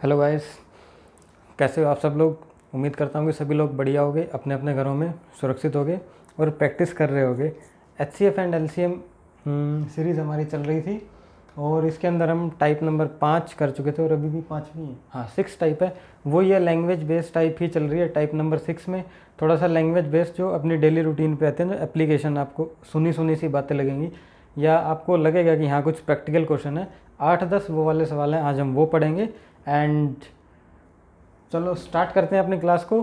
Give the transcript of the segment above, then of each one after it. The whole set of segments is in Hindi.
हेलो गाइस, कैसे हो आप सब लोग। उम्मीद करता हूँ कि सभी लोग बढ़िया होंगे, अपने अपने घरों में सुरक्षित होंगे और प्रैक्टिस कर रहे होंगे। HCF एंड LCM सीरीज़ हमारी चल रही थी और इसके अंदर हम टाइप नंबर 5 कर चुके थे और अभी भी 5 है, हाँ 6 टाइप है। वो ये लैंग्वेज बेस्ड टाइप ही चल रही है। टाइप नंबर 6 में थोड़ा सा लैंग्वेज बेस्ड जो अपनी डेली रूटीन पे आते हैं, जो एप्लीकेशन आपको सुनी सुनी सी बातें लगेंगी या आपको लगेगा कि हाँ कुछ प्रैक्टिकल क्वेश्चन है। 8-10 वो वाले सवाल हैं, आज हम वो पढ़ेंगे। एंड चलो स्टार्ट करते हैं अपनी क्लास को।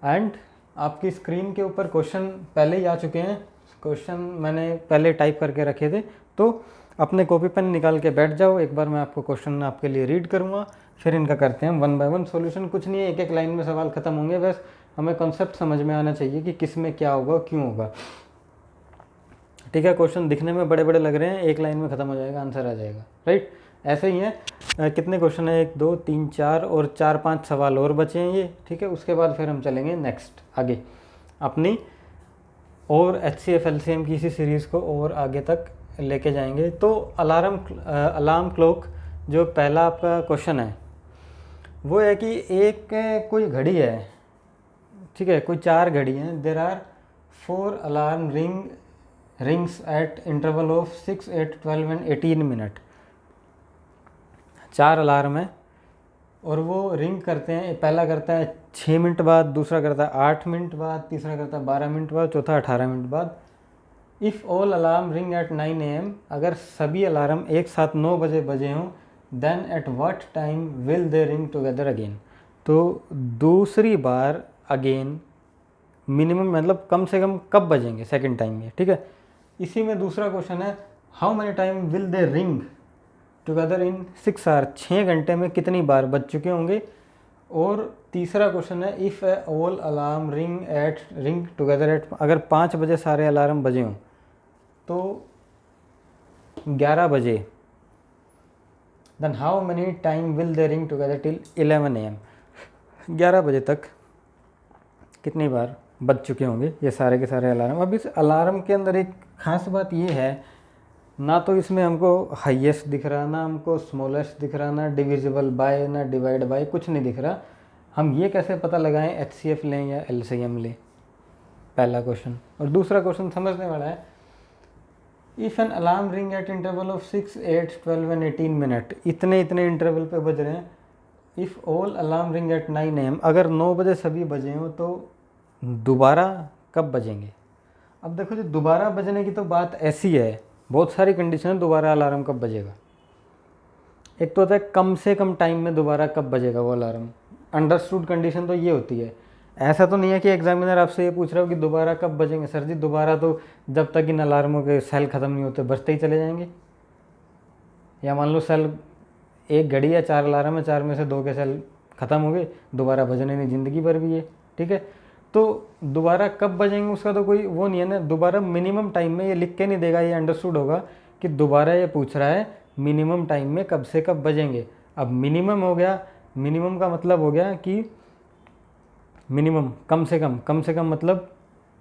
एंड आपकी स्क्रीन के ऊपर क्वेश्चन पहले ही आ चुके हैं। क्वेश्चन मैंने पहले टाइप करके रखे थे, तो अपने कॉपी पेन निकाल के बैठ जाओ। एक बार मैं आपको क्वेश्चन आपके लिए रीड करूँगा, फिर इनका करते हैं 1 बाय 1 सॉल्यूशन। कुछ नहीं है, एक एक लाइन में सवाल खत्म होंगे। बस हमें कॉन्सेप्ट समझ में आना चाहिए कि किस में क्या होगा, क्यों होगा। ठीक है, क्वेश्चन दिखने में बड़े बड़े लग रहे हैं, एक लाइन में ख़त्म हो जाएगा, आंसर आ जाएगा। राइट, ऐसे ही है। कितने क्वेश्चन है, 1 2 3 4 और 4-5 सवाल और बचे हैं ये। ठीक है, उसके बाद फिर हम चलेंगे नेक्स्ट आगे अपनी और HCF LCM की इसी सीरीज़ को और आगे तक लेके जाएंगे। तो अलार्म क्लॉक जो पहला आपका क्वेश्चन है वो है कि एक कोई घड़ी है, ठीक है, कोई 4 घड़ी हैं। There are 4 alarm rings at interval of 6, 8, 12 and 18 minute. 4 alarm है और वो रिंग करते हैं। पहला करता है 6 मिनट बाद, दूसरा करता है 8 मिनट बाद, तीसरा करता है 12 मिनट बाद, चौथा 18 मिनट बाद। If all alarm ring eight 9 AM, अगर सभी अलार्म एक साथ 9 बजे बजे हों, then at what time will they ring together again. तो दूसरी बार अगेन मिनिमम मतलब कम से कम कब बजेंगे सेकेंड टाइम में। ठीक है, इसी में दूसरा क्वेश्चन है how many time will they ring together in 6 hour, 6 घंटे में कितनी बार बज चुके होंगे। और तीसरा क्वेश्चन है if all alarm ring together at, अगर 5 बजे सारे अलार्म बजे हों तो 11 बजे, then how many time will they ring together till 11 AM, 11 बजे तक कितनी बार बज चुके होंगे ये सारे के सारे अलार्म। अब इस अलार्म के अंदर एक ख़ास बात ये है, ना तो इसमें हमको हाईएस्ट दिख रहा, ना हमको स्मॉलेस्ट दिख रहा, ना डिविजिबल बाय, ना डिवाइड बाय, कुछ नहीं दिख रहा। हम ये कैसे पता लगाएं HCF लें या LCM लें, पहला क्वेश्चन। और दूसरा क्वेश्चन समझने वाला है, if N alarm ring eight interval of 6, 8, 12 and 18 minute, इतने इंटरवल पे बज रहे हैं। If all alarm ring eight 9 AM, अगर 9 बजे सभी बजे हों तो दोबारा कब बजेंगे। अब देखो जो दोबारा बजने की तो बात ऐसी है, बहुत सारी कंडीशन है दोबारा अलार्म कब बजेगा। एक तो होता है कम से कम टाइम में दोबारा कब बजेगा वो अलार्म। अंडरस्टूड कंडीशन तो ये होती है, ऐसा तो नहीं है कि एग्जामिनर आपसे ये पूछ रहा हो कि दोबारा कब बजेंगे। सर जी दोबारा तो जब तक इन अलार्मों के सेल ख़त्म नहीं होते बजते ही चले जाएंगे। या मान लो सेल, एक घड़ी है 4 अलार्म है, 4 में से 2 के सेल ख़त्म हो गए, दोबारा बजने नहीं, ज़िंदगी भर भी है। ठीक है, तो दोबारा कब बजेंगे उसका तो कोई वो नहीं है ना। दोबारा मिनिमम टाइम में, ये लिख के नहीं देगा, ये अंडरस्टूड होगा कि दोबारा ये पूछ रहा है मिनिमम टाइम में कब से कब बजेंगे। अब मिनिमम हो गया, मिनिमम का मतलब हो गया कि मिनिमम कम से कम मतलब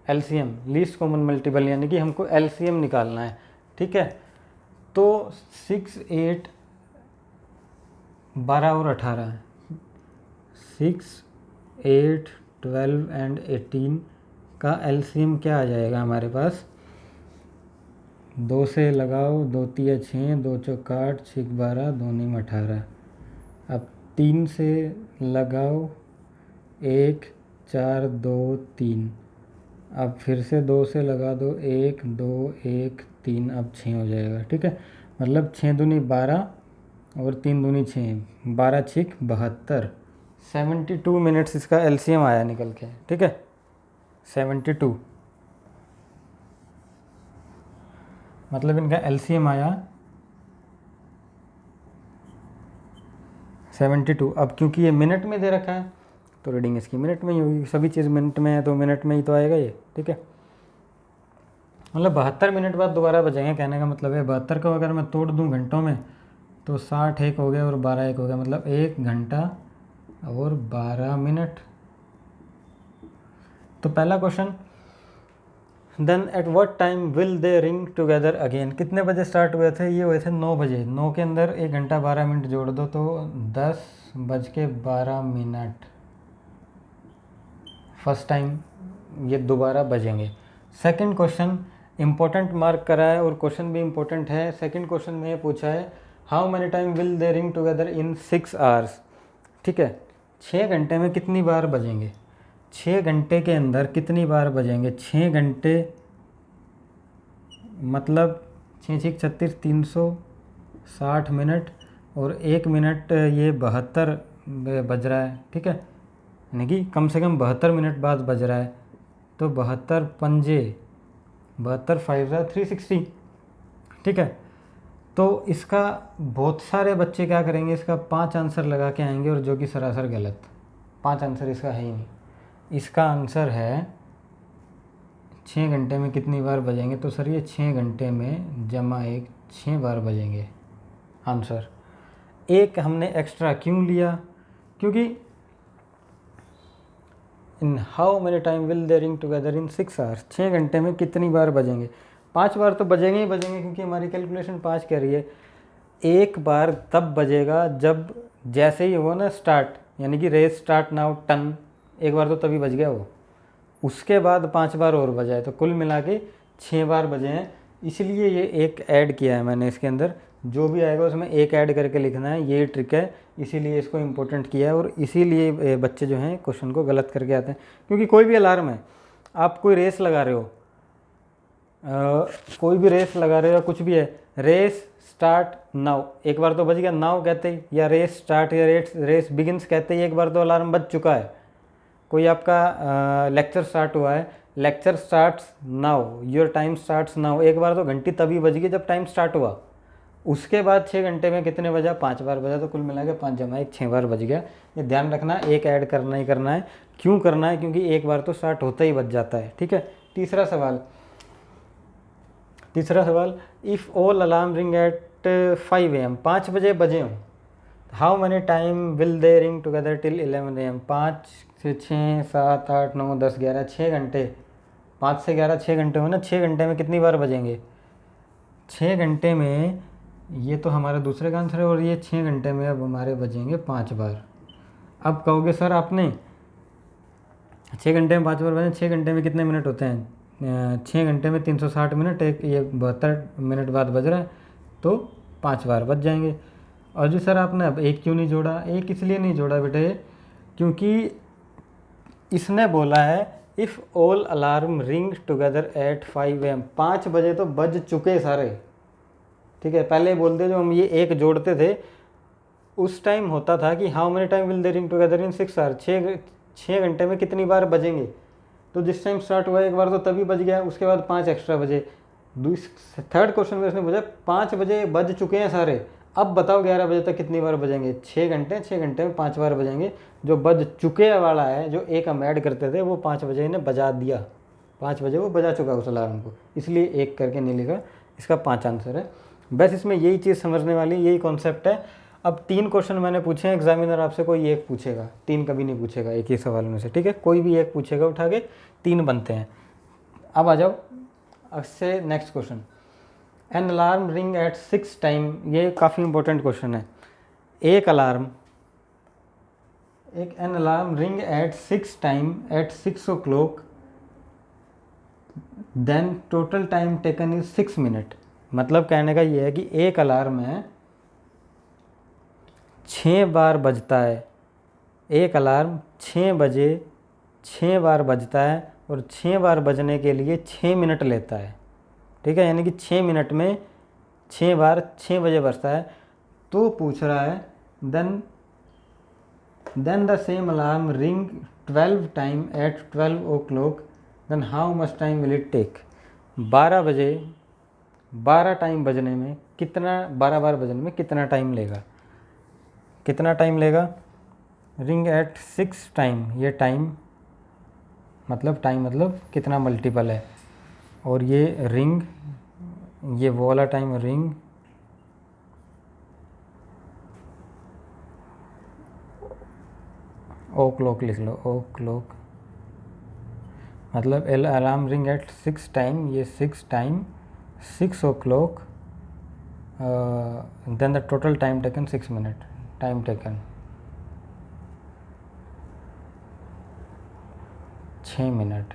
LCM लीस्ट कॉमन मल्टीपल, यानी कि हमको LCM निकालना है। ठीक है, तो 6, 8, 12 और 18, 6, 8, 12 एंड 18 का LCM क्या आ जाएगा हमारे पास। 2 से लगाओ, 2 तिया 6, 2 चौका 8, 6 12, 2 नीम 18। अब 3 से लगाओ, 1 4 2 3। अब फिर से 2 से लगा दो, 1 2 1 3, अब 6 हो जाएगा। ठीक है, मतलब 6 दूनी 12 और 3 दूनी 6, 12 6 72, 72 मिनट्स इसका LCM आया निकल के। ठीक है, 72 मतलब इनका LCM आया 72। अब क्योंकि ये मिनट में दे रखा है तो रीडिंग इसकी मिनट में ही होगी, सभी चीज़ मिनट में है तो मिनट में ही तो आएगा ये। ठीक है, मतलब 72 मिनट बाद दोबारा बजेंगे, कहने का मतलब है 72 को अगर मैं तोड़ दूं घंटों में तो 60 एक हो गया और 12 एक हो गया, मतलब 1 घंटा और 12 मिनट। तो पहला question, then at what time will they ring together again. कितने बजे स्टार्ट हुए थे, ये हुए थे 9 बजे। 9 के अंदर 1 घंटा 12 मिनट जोड़ दो तो 10 10:12 फर्स्ट टाइम ये दोबारा बजेंगे। सेकंड क्वेश्चन इम्पोर्टेंट मार्क करा है और क्वेश्चन भी इम्पोर्टेंट है। सेकंड क्वेश्चन में ये पूछा है how many time will they ring together in 6 hours. ठीक है, 6 घंटे में कितनी बार बजेंगे, 6 घंटे के अंदर कितनी बार बजेंगे। 6 घंटे मतलब 6 6 36 360 मिनट और 1 मिनट ये 72 बज रहा है। ठीक है, यानी कि कम से कम 72 मिनट बाद बज रहा है। तो 72 पंजे 72 5 360। ठीक है, तो इसका बहुत सारे बच्चे क्या करेंगे, इसका 5 आंसर लगा के आएंगे और जो कि सरासर गलत। 5 आंसर इसका है ही नहीं। इसका आंसर है 6 घंटे में कितनी बार बजेंगे। तो सर ये 6 घंटे में जमा 1 6 बार बजेंगे आंसर। एक हमने एक्स्ट्रा क्यों लिया, क्योंकि in how many time will they ring together in 6 hours, 6 घंटे में कितनी बार बजेंगे। 5 बार तो बजेंगे ही बजेंगे, क्योंकि हमारी कैलकुलेशन 5 कह रही है। एक बार तब बजेगा जब जैसे ही हो ना स्टार्ट, यानी कि रेस स्टार्ट नाउ टन, एक बार तो तभी बज गया वो। उसके बाद 5 बार और बजाए, तो कुल मिला के 6 बार बजे हैं। इसलिए ये एक ऐड किया है मैंने इसके अंदर, जो भी आएगा उसमें एक ऐड करके लिखना है, ये ट्रिक है। इसीलिए इसको इम्पोर्टेंट किया है और इसीलिए बच्चे जो हैं क्वेश्चन को गलत करके आते हैं। क्योंकि कोई भी अलार्म है, आप कोई रेस लगा रहे हो, कोई भी रेस लगा रहे हो, कुछ भी है, रेस स्टार्ट नाउ, एक बार तो बज गया नाउ कहते ही, या रेस स्टार्ट या रेस बिगिंस कहते ही एक बार तो अलार्म बज चुका है। कोई आपका लेक्चर स्टार्ट हुआ है, lecture starts now, your time starts now, एक बार तो घंटी तभी बज गई जब टाइम स्टार्ट हुआ। उसके बाद 6 घंटे में कितने बजा, 5 बार बजा। तो कुल मिला के 5 जमा 1 6 बार बज गया। ये ध्यान रखना, एक ऐड करना ही करना है। क्यों करना है, क्योंकि एक बार तो स्टार्ट होता ही बज जाता है। ठीक है, तीसरा सवाल if all alarm ring eight 5 AM, 5 बजे बजे हों, how many time will they ring together till 11 AM। 5 से 6 7 8 9 10 11, 6 घंटे, 5 से 11 6 घंटे हो ना, 6 घंटे में कितनी बार बजेंगे। 6 घंटे में, ये तो हमारा दूसरे का आंसर है, और ये 6 घंटे में अब हमारे बजेंगे 5 बार। अब कहोगे सर आपने 6 घंटे में 5 बार बजे, 6 घंटे में कितने मिनट होते हैं, 6 घंटे में 360 मिनट, एक ये 72 मिनट बाद बज रहा है, तो 5 बार बज जाएंगे। और जी सर आपने अब एक क्यों नहीं जोड़ा, एक इसलिए नहीं जोड़ा बेटे क्योंकि इसने बोला है if all alarm ring together at 5 AM, 5 बजे तो बज चुके सारे। ठीक है, पहले बोलते जो हम ये एक जोड़ते थे उस टाइम होता था कि how many time will they ring together in 6 hours, 6 घंटे में कितनी बार बजेंगे। तो जिस टाइम स्टार्ट हुआ एक बार तो तभी बज गया, उसके बाद 5 एक्स्ट्रा बजे। थर्ड क्वेश्चन में उसने पूछा 5 बजे बज चुके हैं सारे, अब बताओ 11 बजे तक कितनी बार बजेंगे। 6 घंटे में 5 बार बजेंगे। जो बज चुके वाला है, जो एक हम ऐड करते थे, वो 5 बजे इन्हें बजा दिया, 5 बजे वो बजा चुका उस अलार्म को, इसलिए एक करके नहीं लिखा। इसका 5 आंसर है। बस इसमें यही चीज़ समझने वाली, यही कॉन्सेप्ट है। अब 3 क्वेश्चन मैंने पूछे हैं, एग्जामिनर आपसे कोई एक पूछेगा, 3 कभी नहीं पूछेगा एक ही सवाल में से। ठीक है, कोई भी एक पूछेगा उठा के, 3 बनते हैं। अब आ जाओ इससे next question, an alarm ring at 6 time. ये काफ़ी इंपॉर्टेंट क्वेश्चन है। एक an alarm ring at 6 time at 6 o'clock, then total time taken is 6 minute. मतलब कहने का ये है कि एक अलार्म है 6 बार बजता है, एक अलार्म 6 बजे 6 बार बजता है और 6 बार बजने के लिए 6 मिनट लेता है। ठीक है, यानी कि 6 मिनट में 6 बार 6 बजे बजता है। तो पूछ रहा है then the same alarm ring 12 time at 12 o'clock, then how much time will it take. 12 बजे 12 टाइम बजने में कितना, 12 बार बजने में कितना टाइम लेगा, कितना टाइम लेगा। रिंग एट 6 टाइम, ये टाइम मतलब कितना मल्टीपल है, और ये रिंग, ये वो वाला टाइम रिंग ओ क्लॉक लिख लो, ओ क्लॉक मतलब अलार्म रिंग एट 6 टाइम, ये 6 time 6 o'clock, then the total time taken 6 minute, time taken 6 minute.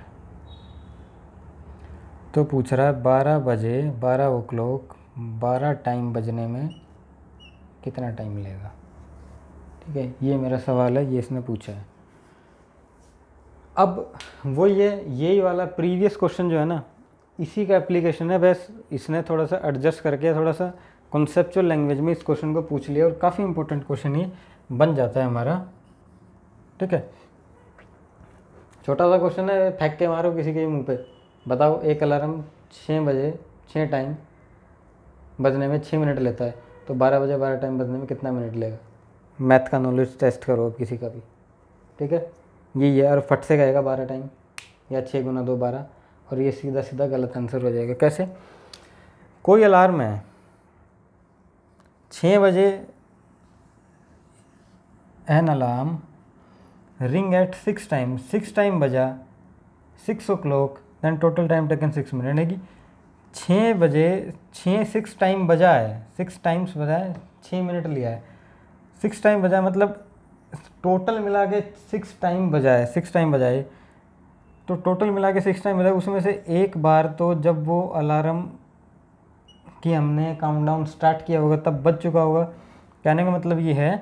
तो पूछ रहा है 12 बजे 12 ओ क्लॉक 12 टाइम बजने में कितना टाइम लेगा। ठीक है, ये मेरा सवाल है, ये इसने पूछा है। अब वो यही वाला प्रीवियस क्वेश्चन जो है ना, इसी का एप्लीकेशन है, बस इसने थोड़ा सा एडजस्ट करके थोड़ा सा कॉन्सेप्चुअल लैंग्वेज में इस क्वेश्चन को पूछ लिया, और काफ़ी इंपॉर्टेंट क्वेश्चन ये बन जाता है हमारा। ठीक है, छोटा सा क्वेश्चन है, फेंक के मारो किसी के मुंह पे, बताओ एक अलार्म 6 बजे 6 टाइम बजने में 6 मिनट लेता है, तो 12 बजे 12 टाइम बजने में कितना मिनट लेगा। मैथ का नॉलेज टेस्ट करो अब किसी का भी। ठीक है, ये और फट से कहेगा 12 टाइम या 6 गुना 2 12, और ये सीधा सीधा गलत आंसर हो जाएगा। कैसे, कोई अलार्म है 6 बजे, an alarm ring at 6 time, 6 time बजा, 6 o'clock, then total time taken 6 minute. यानी कि 6 बजे 6 टाइम बजा है, 6 टाइम्स बजा है, 6 मिनट लिया है। 6 टाइम बजा मतलब टोटल मिला के 6 टाइम बजाए, 6 टाइम बजाए, तो टोटल मिला के 6 टाइम बजाए, उसमें से एक बार तो जब वो अलार्म की हमने काउंटडाउन स्टार्ट किया होगा तब बज चुका होगा। कहने का मतलब ये है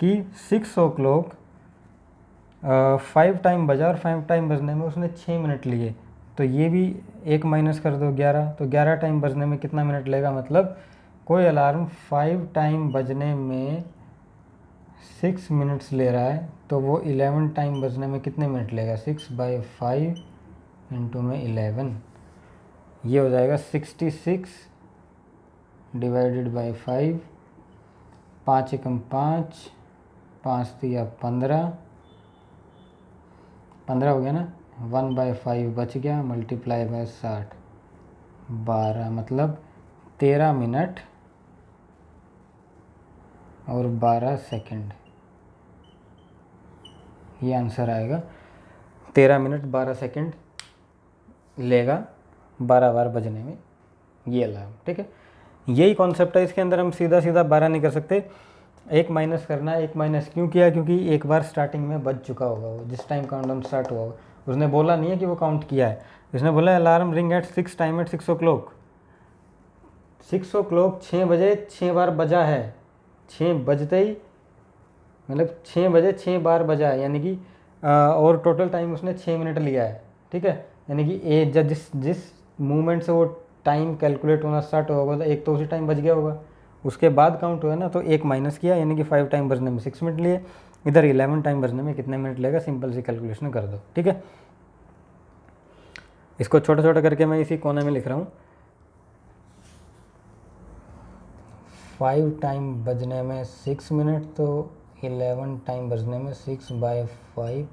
कि 6 ओ क्लॉक 5 टाइम बजा, और 5 टाइम बजने में उसने 6 मिनट लिए, तो ये भी एक माइनस कर दो 11, तो 11 टाइम बजने में कितना मिनट लेगा। मतलब कोई अलार्म 5 टाइम बजने में 6 मिनट्स ले रहा है, तो वो 11 टाइम बजने में कितने मिनट लेगा। 6/5 इंटू में 11, ये हो जाएगा 66 डिवाइडेड बाई 5, 5 एकम 5, 5 तिया 15 हो गया ना, 1/5 बच गया, मल्टीप्लाई बाय 60, 12, मतलब 13 मिनट और 12 सेकंड, ये आंसर आएगा। 13 मिनट 12 सेकंड लेगा 12 बार बजने में ये अलार्म। ठीक है, यही कॉन्सेप्ट है, इसके अंदर हम सीधा सीधा 12 नहीं कर सकते, एक माइनस करना है। एक माइनस क्यों किया, क्योंकि एक बार स्टार्टिंग में बज चुका होगा, वो जिस टाइम काउंटडाउन स्टार्ट हुआ होगा, उसने बोला नहीं है कि वो काउंट किया है, उसने बोला alarm ring at 6 time at 6 o'clock. 6 o'clock 6 बजे 6 बार बजा है, 6 बजते ही मतलब 6 बजे 6 बार बजा है, यानी कि और टोटल टाइम उसने 6 मिनट लिया है। ठीक है, यानी कि जिस मूवमेंट से वो टाइम कैलकुलेट होना स्टार्ट होगा, तो एक तो उसी टाइम बज गया होगा, उसके बाद काउंट हुआ ना, तो एक माइनस किया, यानी कि 5 टाइम बजने में 6 मिनट लिए, इधर 11 टाइम बजने में कितने मिनट लेगा, सिंपल सी कैलकुलेशन कर दो। ठीक है, इसको छोटा छोटा करके मैं इसी कोने में लिख रहा हूँ। 5 टाइम बजने में 6 मिनट, तो 11 टाइम बजने में 6/5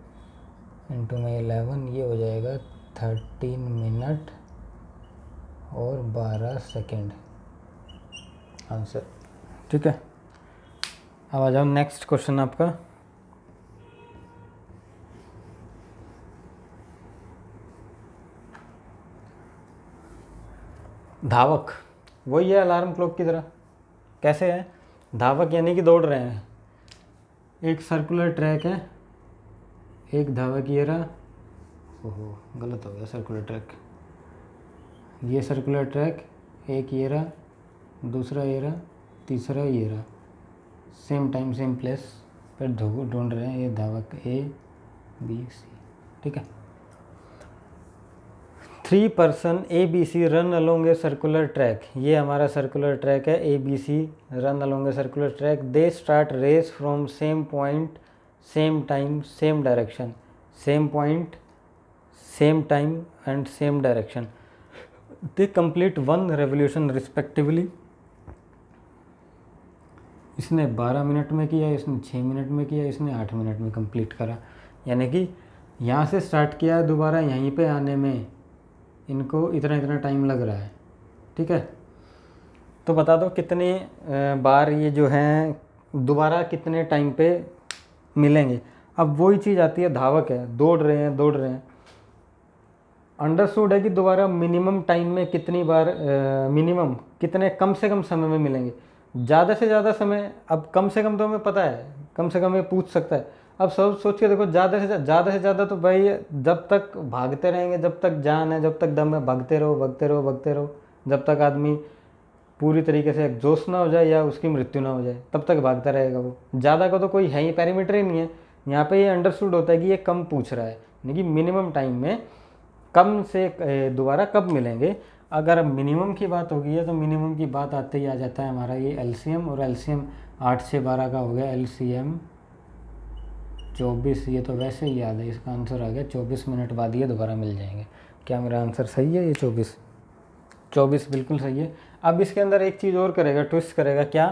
इंटू में 11, ये हो जाएगा 13 मिनट और 12 सेकेंड आंसर। ठीक है, अब आ जाओ नेक्स्ट क्वेश्चन आपका। धावक, वही है अलार्म क्लॉक की तरह। कैसे है, धावक यानी कि दौड़ रहे हैं, एक सर्कुलर ट्रैक है, एक धावक ये रहा, ओहो गलत हो गया, सर्कुलर ट्रैक, ये सर्कुलर ट्रैक, एक ये रहा, दूसरा ये रहा, तीसरा ये रहा, सेम टाइम सेम प्लेस पर ढूंढ रहे हैं ये धावक ABC। ठीक है, 3 person ABC run along a circular track, ये हमारा सर्कुलर ट्रैक है, ABC run along a circular track, they start race from same point same time same direction, same point same time and same direction, they complete 1 revolution respectively. इसने 12 मिनट में किया, इसने 6 मिनट में किया, इसने 8 मिनट में कंप्लीट करा, यानी कि यहाँ से स्टार्ट किया, दोबारा यहीं पे आने में इनको इतना इतना टाइम लग रहा है। ठीक है, तो बता दो कितने बार ये जो हैं दोबारा कितने टाइम पे मिलेंगे। अब वही चीज़ आती है, धावक है, दौड़ रहे हैं, अंडरस्टूड है कि दोबारा मिनिमम टाइम में कितनी बार मिनिमम कितने कम से कम समय में मिलेंगे, ज़्यादा से ज़्यादा समय। अब कम से कम तो हमें पता है, कम से कम ये पूछ सकता है, अब सोच के देखो, ज़्यादा से ज़्यादा तो भाई जब तक भागते रहेंगे, जब तक जान है, जब तक दम है, भागते रहो भागते रहो भागते रहो, जब तक आदमी पूरी तरीके से एग्जॉस्ट ना हो जाए या उसकी मृत्यु ना हो जाए, तब तक भागता रहेगा वो। ज़्यादा का तो कोई है ही, पैरामीटर ही नहीं है यहाँ पे। ये अंडरस्टूड होता है कि ये कम पूछ रहा है, यानी कि मिनिमम टाइम में कम से दोबारा कब मिलेंगे। अगर मिनिमम की बात होगी है तो मिनिमम की बात आते ही आ जाता है हमारा ये एलसीएम, और एलसीएम 8 से 12 का हो गया एलसीएम 24। ये तो वैसे ही याद है, इसका आंसर आ गया 24 मिनट बाद ये दोबारा मिल जाएंगे। क्या मेरा आंसर सही है? ये 24 बिल्कुल सही है। अब इसके अंदर एक चीज़ और करेगा, ट्विस्ट करेगा। क्या?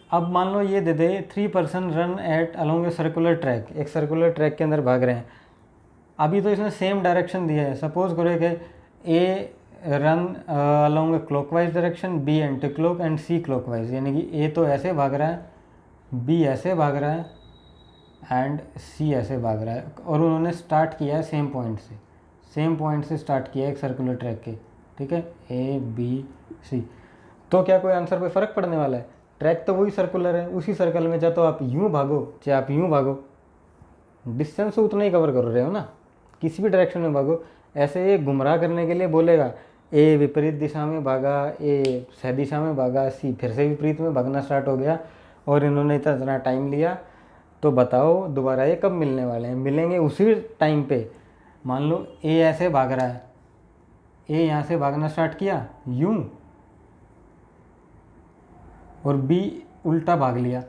अब मान लो ये दे दे 3 person run at along a circular track, एक सर्कुलर ट्रैक के अंदर भाग रहे हैं। अभी तो इसने सेम डायरेक्शन दिया है। सपोज करो कि A run along a clockwise direction, B anti clock and C clockwise, यानी कि ए तो ऐसे भाग रहा है, बी ऐसे भाग रहा है एंड सी ऐसे भाग रहा है, और उन्होंने स्टार्ट किया है सेम पॉइंट से स्टार्ट किया है एक सर्कुलर ट्रैक के, ठीक है, ए बी सी। तो क्या कोई आंसर पे फ़र्क पड़ने वाला है? ट्रैक तो वही सर्कुलर है, उसी सर्कल में चाहे तो आप यूँ भागो चाहे आप यूँ भागो, डिस्टेंस तो उतना ही कवर कर रहे हो ना, किसी भी डायरेक्शन में भागो। ऐसे ये गुमराह करने के लिए बोलेगा ए विपरीत दिशा में भागा, ए सह दिशा में भागा, सी फिर से विपरीत में भागना स्टार्ट हो गया, और इन्होंने इतना टाइम लिया। तो बताओ दोबारा ये कब मिलने वाले हैं? मिलेंगे उसी टाइम पे। मान लो ए ऐसे भाग रहा है, ए यहाँ से भागना स्टार्ट किया यूं, और बी उल्टा भाग लिया।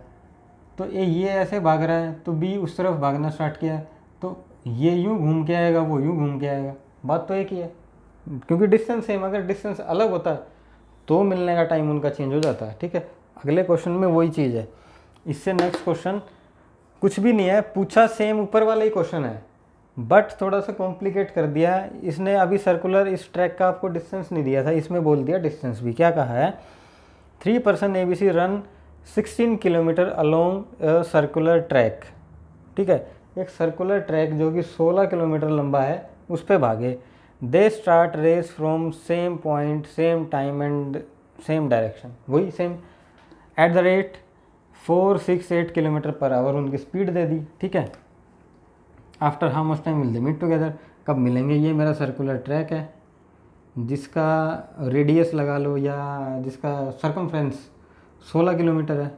तो ए ये ऐसे भाग रहा है तो बी उस तरफ भागना स्टार्ट किया, तो ये यूं घूम के आएगा, वो यूं घूम के आएगा। बात तो एक ही है, क्योंकि डिस्टेंस सेम। अगर डिस्टेंस अलग होता तो मिलने का टाइम उनका चेंज हो जाता है, ठीक है। अगले क्वेश्चन में वही चीज़ है। इससे नेक्स्ट क्वेश्चन कुछ भी नहीं है, पूछा सेम ऊपर वाला ही क्वेश्चन है, बट थोड़ा सा कॉम्प्लिकेट कर दिया इसने। अभी सर्कुलर इस ट्रैक का आपको डिस्टेंस नहीं दिया था, इसमें बोल दिया डिस्टेंस भी। क्या कहा है? 3 person ABC run 16 kilometre along circular track, ठीक है, एक सर्कुलर ट्रैक जो कि 16 किलोमीटर लंबा है, उस पर भागे। They start race from same point, same time and same direction, वही same, at the rate 468 kilometre per hour उनकी स्पीड दे दी, ठीक है। After how much time will they meet together, कब मिलेंगे? ये मेरा सर्कुलर ट्रैक है जिसका रेडियस लगा लो या जिसका सरकमफ्रेंस 16 किलोमीटर है।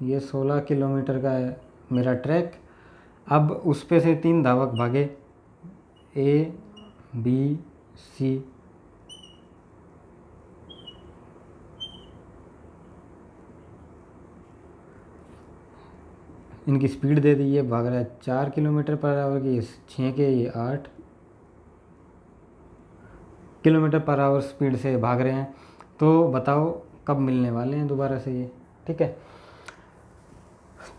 ये 16 किलोमीटर का है मेरा ट्रैक। अब उस पे से 3 धावक भागे, ए बी सी, इनकी स्पीड दे दी। ये भाग रहा है 4 किलोमीटर पर आवर की, 6 के ये 8 किलोमीटर पर आवर स्पीड से भाग रहे हैं। तो बताओ कब मिलने वाले हैं दोबारा से ये, ठीक है।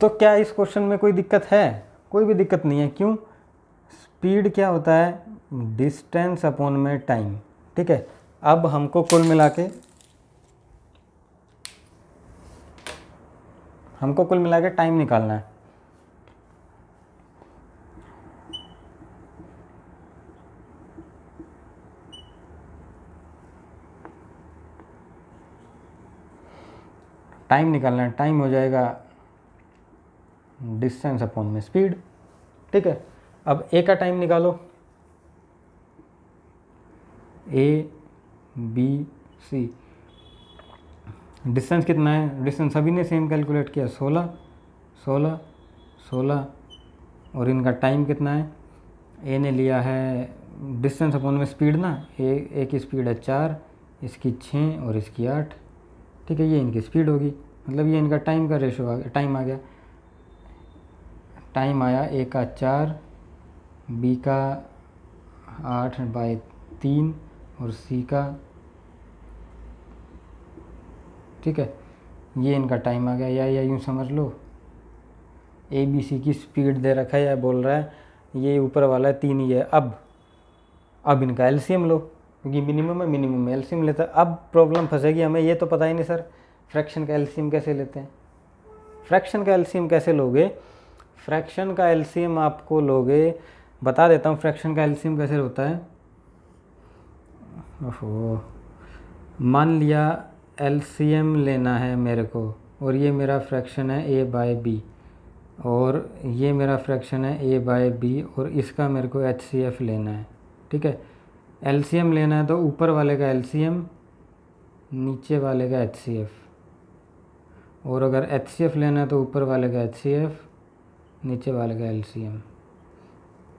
तो क्या इस क्वेश्चन में कोई दिक्कत है? कोई भी दिक्कत नहीं है। क्यों? स्पीड क्या होता है? डिस्टेंस अपॉन में टाइम, ठीक है। अब हमको कुल मिला के टाइम निकालना है। टाइम हो जाएगा डिस्टेंस अपॉन में स्पीड, ठीक है। अब ए का टाइम निकालो, ए बी सी, डिस्टेंस कितना है? डिस्टेंस सभी ने सेम कैलकुलेट किया, 16 16 16, और इनका टाइम कितना है? ए ने लिया है डिस्टेंस अपॉन में स्पीड ना, ए की स्पीड है 4, इसकी 6 और इसकी 8, ठीक है। ये इनकी स्पीड होगी, मतलब ये इनका टाइम का रेशो आ गया, टाइम आ गया। टाइम आया ए का 4, बी का 8/3 और सी का, ठीक है। ये इनका टाइम आ गया, या यूँ समझ लो ए बी सी की स्पीड दे रखा है, या बोल रहा है ये ऊपर वाला है 3 ही है। अब इनका एलसीएम लो, क्योंकि मिनिमम है, मिनिमम में एलसीएम लेता है। अब प्रॉब्लम फंसेगी हमें, ये तो पता ही नहीं सर फ्रैक्शन का एलसीएम कैसे लेते हैं। फ्रैक्शन का एलसीएम कैसे लोगे? फ्रैक्शन का एलसीएम आपको लोगे, बता देता हूँ फ्रैक्शन का एलसीएम कैसे होता है। ओहो, मान लिया एलसीएम लेना है मेरे को, और ये मेरा फ्रैक्शन है a/b, और ये मेरा फ्रैक्शन है a/b और इसका मेरे को HCF लेना है। ठीक है, LCM लेना है तो ऊपर वाले का LCM, नीचे वाले का HCF, और अगर HCF लेना है तो ऊपर वाले का HCF, नीचे वाले का LCM।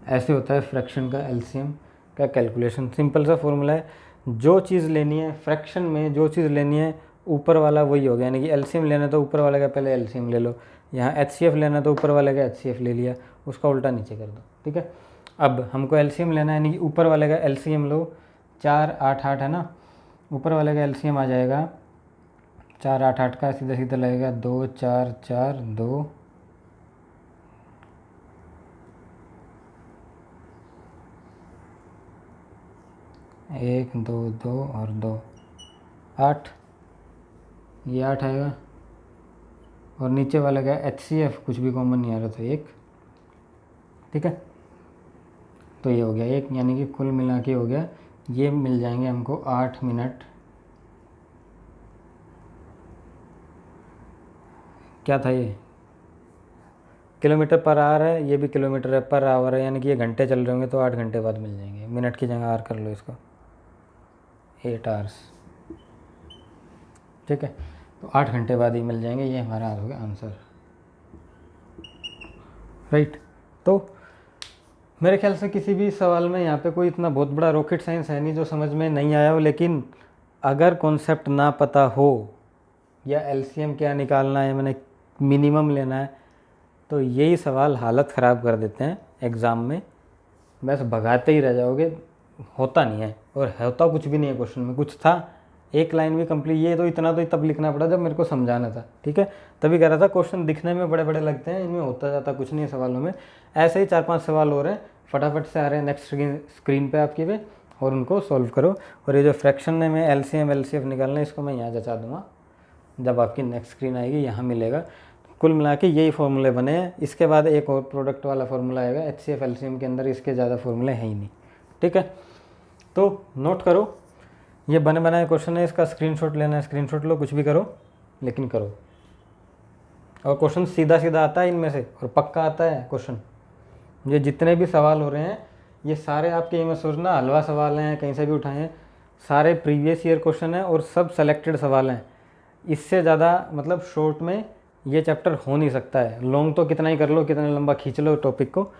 ऐसे होता है फ्रैक्शन का LCM का कैलकुलेशन। सिंपल सा फॉर्मूला है, जो चीज़ लेनी है फ्रैक्शन में, जो चीज़ लेनी है ऊपर वाला वही हो गया। यानी कि LCM लेना है तो ऊपर वाले का पहले LCM ले लो, यहाँ HCF लेना है तो ऊपर वाले का HCF ले लिया, उसका उल्टा नीचे कर दो। ठीक है, अब हमको LCM लेना है, यानी कि ऊपर वाले का LCM लो, 4 8 8 है ना, ऊपर वाले का LCM आ जाएगा 4 8 8 का सीधा सीधा लगेगा 2 4 4 2, एक 2 2 और 2 8, ये 8 आएगा। और नीचे वाले का HCF कुछ भी कॉमन नहीं आ रहा तो 1। ठीक है, तो ये हो गया 1, यानी कि कुल मिला के हो गया, ये मिल जाएंगे हमको 8 मिनट। क्या था ये, किलोमीटर पर आवर है, ये भी किलोमीटर है पर आवर है, यानी कि ये घंटे चल रहे होंगे तो 8 घंटे बाद मिल जाएंगे। मिनट की जगह आर कर लो इसको, 8 आवर्स। ठीक है, तो 8 घंटे बाद ही मिल जाएंगे। ये हमारा हो गया आंसर, राइट। तो मेरे ख्याल से किसी भी सवाल में यहाँ पे कोई इतना बहुत बड़ा रॉकेट साइंस है नहीं जो समझ में नहीं आया हो, लेकिन अगर कॉन्सेप्ट ना पता हो या LCM क्या निकालना है, मैंने मिनिमम लेना है, तो यही सवाल हालत ख़राब कर देते हैं एग्ज़ाम में। बस भगाते ही रह जाओगे, होता नहीं है, और होता कुछ भी नहीं है। क्वेश्चन में कुछ था, एक लाइन भी कंप्लीट, ये तो इतना तो तब लिखना पड़ा जब मेरे को समझाना था। ठीक है, तभी कह रहा था क्वेश्चन दिखने में बड़े बड़े लगते हैं, इनमें होता जाता कुछ नहीं है सवालों में। ऐसे ही 4 5 सवाल हो रहे हैं, फटाफट से आ रहे हैं नेक्स्ट स्क्रीन पे आपकी पे, और उनको सॉल्व करो। और ये जो फ्रैक्शन में LCM LCF निकालना है, इसको मैं यहाँ जचा दूँगा, जब आपकी नेक्स्ट स्क्रीन आएगी यहाँ मिलेगा। कुल मिला के यही फॉर्मूले बने हैं। इसके बाद एक और प्रोडक्ट वाला फॉर्मूला आएगा HCF LCM के अंदर, इसके ज़्यादा फॉर्मूले हैं ही नहीं। ठीक है, तो नोट करो, ये बने बनाए क्वेश्चन है, इसका स्क्रीनशॉट लेना है, स्क्रीनशॉट लो, कुछ भी करो लेकिन करो। और क्वेश्चन सीधा सीधा आता है इनमें से, और पक्का आता है क्वेश्चन। ये जितने भी सवाल हो रहे हैं ये सारे आपके, ये मत सोचना हलवा सवाल हैं कहीं से भी उठाए हैं, सारे प्रीवियस ईयर क्वेश्चन हैं और सब सेलेक्टेड सवाल हैं। इससे ज़्यादा मतलब शॉर्ट में ये चैप्टर हो नहीं सकता है। लॉन्ग तो कितना ही कर लो, कितना लंबा खींच लो टॉपिक को,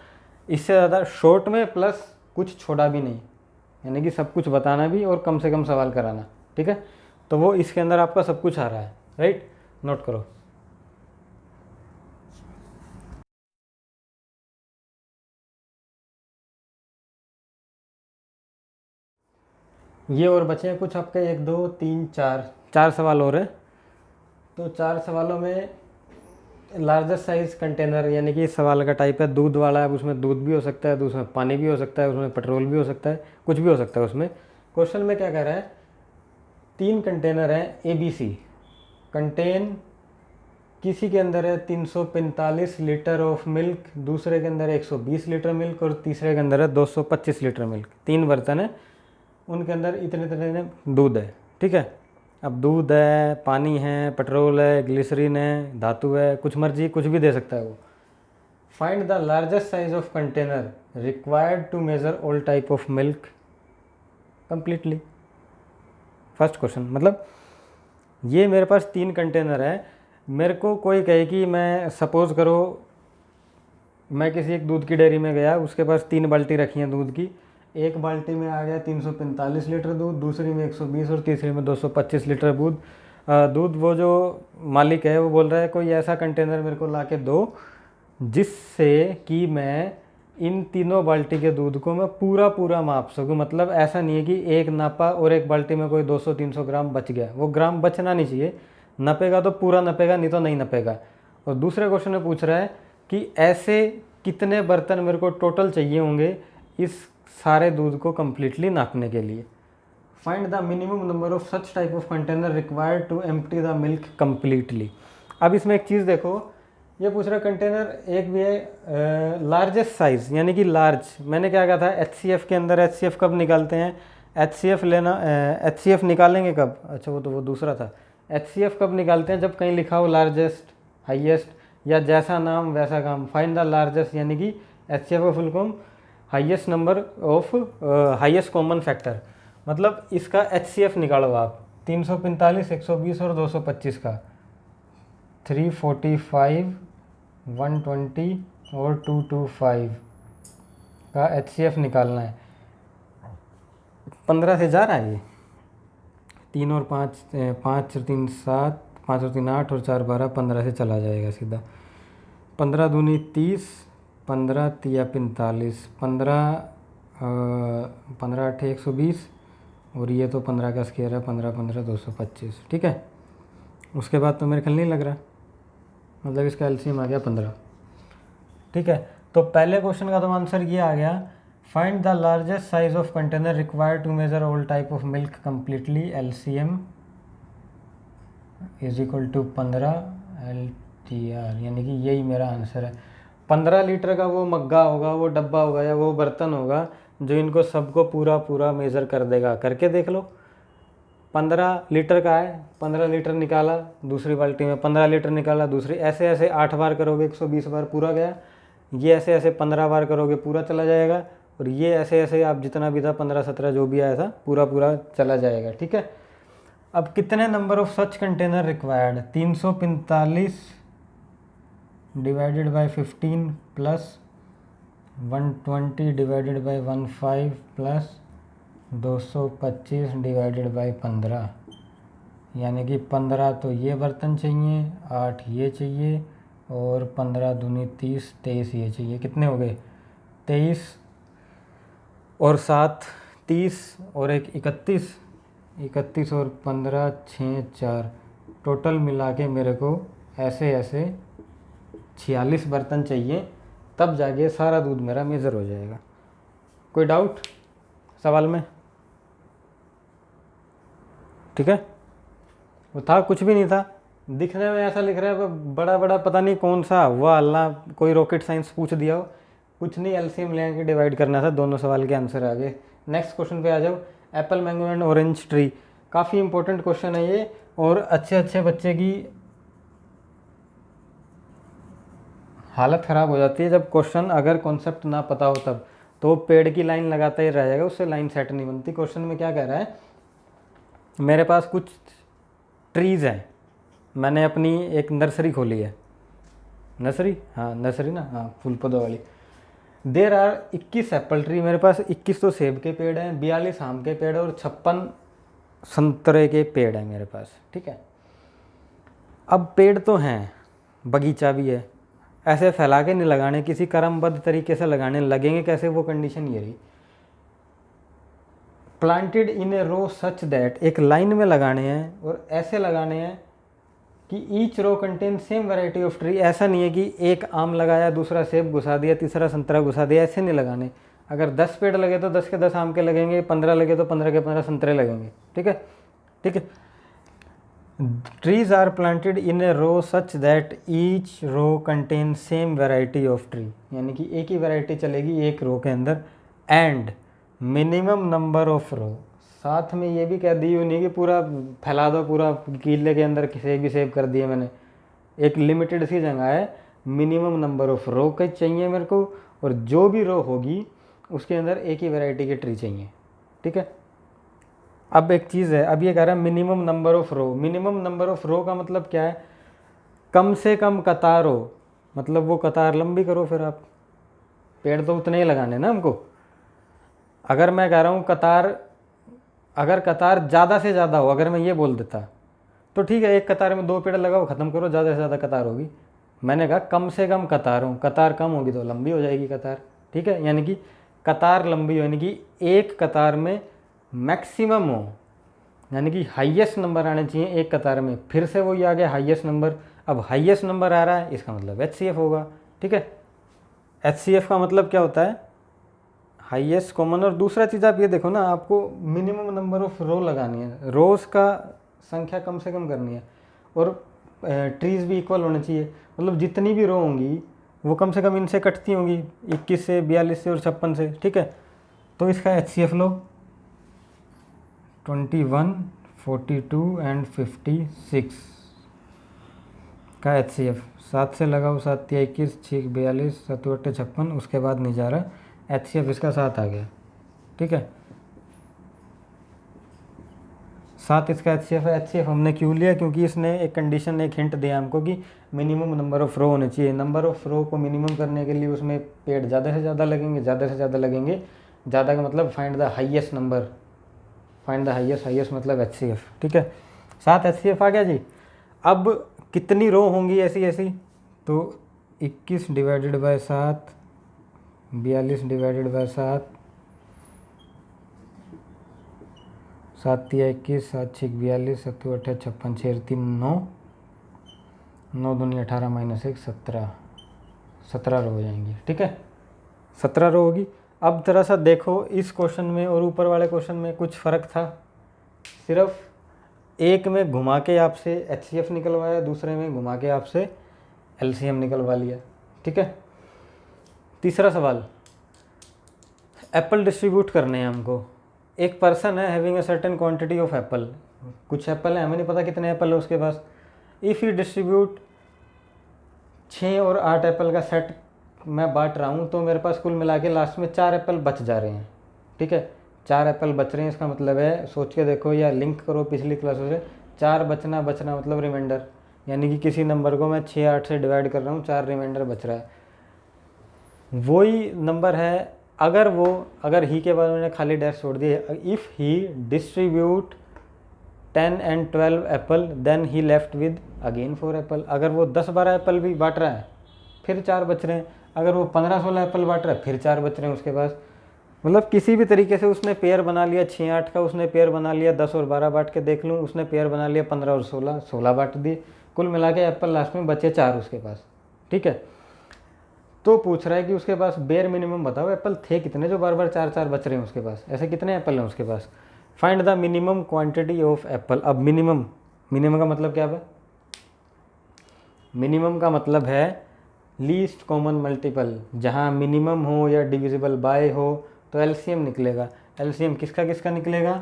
इससे ज़्यादा शॉर्ट में प्लस कुछ छोड़ा भी नहीं, यानी कि सब कुछ बताना भी और कम से कम सवाल कराना। ठीक है, तो वो इसके अंदर आपका सब कुछ आ रहा है, राइट। नोट करो। ये और बचे हैं कुछ आपके 1 2 3 4 सवाल और हैं। तो 4 सवालों में लार्जेस्ट साइज कंटेनर, यानी कि इस सवाल का टाइप है दूध वाला है, अब उसमें दूध भी हो सकता है, उसमें पानी भी हो सकता है, उसमें पेट्रोल भी हो सकता है, कुछ भी हो सकता है उसमें। क्वेश्चन में क्या कह रहा है, 3 कंटेनर हैं ABC, कंटेन, किसी के अंदर है 345 लीटर ऑफ मिल्क, दूसरे के अंदर है 120 लीटर मिल्क, और तीसरे के अंदर है 225 लीटर मिल्क। 3 बर्तन है, उनके अंदर इतने इतने दूध है। ठीक है, अब दूध है, पानी है, पेट्रोल है, ग्लिसरीन है, धातु है, कुछ मर्जी कुछ भी दे सकता है वो। Find the largest size of container required to measure all type of milk completely. First question, मतलब ये मेरे पास 3 कंटेनर है, मेरे को कोई कहे कि मैं सपोज़ करो मैं किसी एक दूध की डेयरी में गया, उसके पास 3 बाल्टी रखी हैं दूध की, एक बाल्टी में आ गया 345 लीटर दूध, दूसरी में 120 और तीसरी में 225 लीटर दूध। वो जो मालिक है वो बोल रहा है कोई ऐसा कंटेनर मेरे को ला के दो जिससे कि मैं इन तीनों बाल्टी के दूध को मैं पूरा पूरा माप सकूँ। मतलब ऐसा नहीं है कि एक नापा और एक बाल्टी में कोई 200-300 ग्राम बच गया, वो ग्राम बचना नहीं चाहिए, नपेगा तो पूरा नपेगा, नहीं तो नहीं नपेगा। और दूसरे क्वेश्चन में पूछ रहा है कि ऐसे कितने बर्तन मेरे को टोटल चाहिए होंगे इस सारे दूध को कम्प्लीटली नापने के लिए। Find the minimum number of such type of container required to empty the milk completely. अब इसमें एक चीज़ देखो, ये पूछ रहा कंटेनर एक भी है लार्जेस्ट साइज़, यानी कि लार्ज। मैंने क्या कहा था HCF के अंदर, HCF कब निकालते हैं, HCF लेना, HCF निकालेंगे कब, अच्छा वो तो वो दूसरा था। HCF कब निकालते हैं, जब कहीं लिखा हो लार्जेस्ट, हाईएस्ट, या जैसा नाम वैसा काम। फाइंड द लार्जेस्ट यानी कि HCF का full form highest number of highest common factor, मतलब इसका HCF निकालो आप। 345, 120 और 225 का 345, 120 और 225 का HCF निकालना है। 15 से जा रहा है ये, 3 और 5, 5 और 3 7, 5 और 3 8 और 4 12, 15 से चला जाएगा सीधा। 15 दूनी 30, 15 तिया 45, 15 15 8 120 और ये तो 15 का स्क्वायर है, 15 15 225, ठीक है। उसके बाद तो मेरे ख्याल नहीं लग रहा, मतलब इसका एलसीएम आ गया 15, ठीक है। तो पहले क्वेश्चन का तो आंसर ये आ गया, find the largest size of container required to measure all type of milk completely, LCM is equal to 15 LTR, यानी कि यही मेरा आंसर है। 15 लीटर का वो मग्गा होगा, वो डब्बा होगा या वो बर्तन होगा जो इनको सबको पूरा पूरा मेज़र कर देगा। करके देख लो, 15 लीटर का है, 15 लीटर निकाला दूसरी बाल्टी में, 15 लीटर निकाला दूसरी, ऐसे ऐसे 8 बार करोगे 120 बार पूरा गया। ये ऐसे ऐसे 15 बार करोगे पूरा चला जाएगा, और ये ऐसे ऐसे आप जितना भी था 15 17 जो भी आया था पूरा पूरा चला जाएगा, ठीक है। अब कितने number of such container required, 345 divided by 15 plus 120 divided by 15 plus 225 divided by 15, यानी कि 15 तो ये बर्तन चाहिए, 8 ये चाहिए और 15 दूनी 30, 23 ये चाहिए। कितने हो गए, 23 और 7 30 और 1 31, 31 और 15 6 4, टोटल मिला के मेरे को ऐसे ऐसे 46 बर्तन चाहिए, तब जाके सारा दूध मेरा मेज़र हो जाएगा। कोई डाउट सवाल में, ठीक है। वो था कुछ भी नहीं था, दिखने में ऐसा लिख रहा है बड़ा बड़ा, पता नहीं कौन सा हुआ अल्लाह, कोई रॉकेट साइंस पूछ दिया हो, कुछ नहीं, एलसीएम ले के डिवाइड करना था, दोनों सवाल के आंसर आ गए। नेक्स्ट क्वेश्चन पे आ जाओ, Apple mango and orange tree, काफ़ी इंपॉर्टेंट क्वेश्चन है ये, और अच्छे अच्छे बच्चे की हालत ख़राब हो जाती है जब क्वेश्चन अगर कॉन्सेप्ट ना पता हो तब, तो पेड़ की लाइन लगाता ही रह जाएगा, उससे लाइन सेट नहीं बनती। क्वेश्चन में क्या कह रहा है, मेरे पास कुछ ट्रीज़ हैं, मैंने अपनी एक नर्सरी खोली है, नर्सरी, हाँ नर्सरी ना, हाँ फूल पौधों वाली। देर आर 21 एप्पल ट्री, मेरे पास 21 तो सेब के पेड़ हैं, 42 आम के पेड़ और 56 संतरे के पेड़ हैं मेरे पास, ठीक है। अब पेड़ तो हैं, बगीचा भी है, ऐसे फैला के नहीं लगाने, किसी क्रमबद्ध तरीके से लगाने, लगेंगे कैसे, वो कंडीशन ये रही। Planted in a row such that, एक लाइन में लगाने हैं और ऐसे लगाने हैं कि each row contain same variety of tree, ऐसा नहीं है कि एक आम लगाया दूसरा सेब घुसा दिया तीसरा संतरा घुसा दिया, ऐसे नहीं लगाने। अगर 10 पेड़ लगे तो 10 के 10 आम के लगेंगे, 15 लगे तो 15 के 15 संतरे लगेंगे, ठीक है, ठीक है। Trees are planted in a row such that each row contain same variety of tree, यानी कि एक ही वैरायटी चलेगी एक रो के अंदर, एंड मिनिमम नंबर ऑफ रो, साथ में ये भी कह दी हुई नहीं कि पूरा फैला दो, पूरा किले के अंदर किसी भी सेव कर दिए मैंने, एक लिमिटेड सी जगह है, मिनिमम नंबर ऑफ रो के चाहिए मेरे को, और जो भी रो होगी उसके अंदर एक ही वैरायटी के ट्री चाहिए, ठीक है। अब एक चीज़ है, अब ये कह रहा है minimum number of row, minimum number of row का मतलब क्या है, कम से कम कतार हो, मतलब वो कतार लंबी करो, फिर आप पेड़ तो उतने ही लगाने ना हमको। अगर मैं कह रहा हूँ कतार, अगर कतार ज़्यादा से ज़्यादा हो, अगर मैं ये बोल देता तो ठीक है, एक कतार में 2 पेड़ लगाओ ख़त्म करो, ज़्यादा से ज़्यादा कतार होगी। मैंने कहा कम से कम कतार हो, कतार कम होगी तो लंबी हो जाएगी कतार, ठीक है, यानी कि कतार लंबी हो, यानी कि एक कतार में मैक्सिमम हो, यानी कि हाईएस्ट नंबर आने चाहिए एक कतार में। फिर से वही आ गया हाईएस्ट नंबर, अब हाईएस्ट नंबर आ रहा है इसका मतलब HCF होगा, ठीक है। HCF का मतलब क्या होता है, हाईएस्ट कॉमन। और दूसरा चीज़ आप ये देखो ना, आपको मिनिमम नंबर ऑफ रो लगानी है, रोज़ का संख्या कम से कम करनी है, और ट्रीज़ भी इक्वल होने चाहिए, मतलब जितनी भी रो होंगी वो कम से कम इनसे कटती होंगी, 21 से 42 से और 56 से, ठीक है। तो इसका HCF लो 21, 42 एंड 56, का HCF 7 से लगाओ, 7 तिया 21, 6 42, 7 अट्ठे 56, उसके बाद नहीं जा रहा। HCF इसका 7 आ गया, ठीक है। 7 इसका HCF है। HCF हमने क्यों लिया? क्योंकि इसने एक कंडीशन, एक हिंट दिया हमको कि मिनिमम नंबर ऑफ रो होने चाहिए। नंबर ऑफ रो को मिनिमम करने के लिए उसमें पेड़ ज़्यादा से ज़्यादा लगेंगे, ज़्यादा से ज़्यादा लगेंगे। ज़्यादा का मतलब find the highest number, find the highest, highest मतलब HCF, ठीक है। 7 HCF आ गया जी। अब कितनी रो होंगी ऐसी ऐसी? तो 21 डिवाइडेड बाय 7, 42 डिवाइडेड बाय 7, 7 तिया 21, 7 6 42, 7 अट्ठे 56, 6 3 9, 9 दूनी 18 माइनस 1 17, 17 रो हो जाएंगी, ठीक है। 17 रो होगी। अब जरा सा देखो इस क्वेश्चन में और ऊपर वाले क्वेश्चन में कुछ फ़र्क था। सिर्फ एक में घुमा के आपसे HCF निकलवाया, दूसरे में घुमा के आपसे LCM निकलवा लिया, ठीक है। तीसरा सवाल, एप्पल डिस्ट्रीब्यूट करने हैं हमको। एक पर्सन है having a certain quantity of Apple, कुछ एप्पल है, हमें नहीं पता कितने एप्पल है उसके पास। इफ़ यू डिस्ट्रीब्यूट 6 और 8 एप्पल का सेट मैं बांट रहा हूँ, तो मेरे पास कुल मिला के लास्ट में 4 एप्पल बच जा रहे हैं, ठीक है। 4 एप्पल बच रहे हैं, इसका मतलब है, सोच के देखो या लिंक करो पिछली क्लासों से, 4 बचना मतलब रिमाइंडर, यानी कि किसी नंबर को मैं 6 8 से डिवाइड कर रहा हूँ, 4 रिमाइंडर बच रहा है। वही नंबर है अगर ही के बाद मैंने खाली डैश छोड़ दिया। If he distribute 10 and 12 apple then he left with again 4 apple. अगर वो 10-12 एप्पल भी बांट रहा है फिर 4 बच रहे हैं। अगर वो 15-16 एप्पल बांट रहा है फिर 4 बच रहे हैं उसके पास। मतलब किसी भी तरीके से उसने पेयर बना लिया, 6-8 का उसने पेयर बना लिया, 10 और 12 बांट के देख लूँ, उसने पेयर बना लिया 15 और 16 बांट दिए, कुल मिला के एप्पल लास्ट में बचे 4 उसके पास, ठीक है। तो पूछ रहा है कि उसके पास बेयर मिनिमम बताओ, एप्पल थे कितने जो बार बार 4-4 बच रहे हैं उसके पास, ऐसे कितने एप्पल हैं उसके पास। Find the minimum quantity of apple. अब मिनिमम का मतलब क्या है? मिनिमम का मतलब है लीस्ट कॉमन मल्टीपल। जहाँ मिनिमम हो या डिविजिबल बाय हो तो LCM निकलेगा। LCM किसका किसका निकलेगा?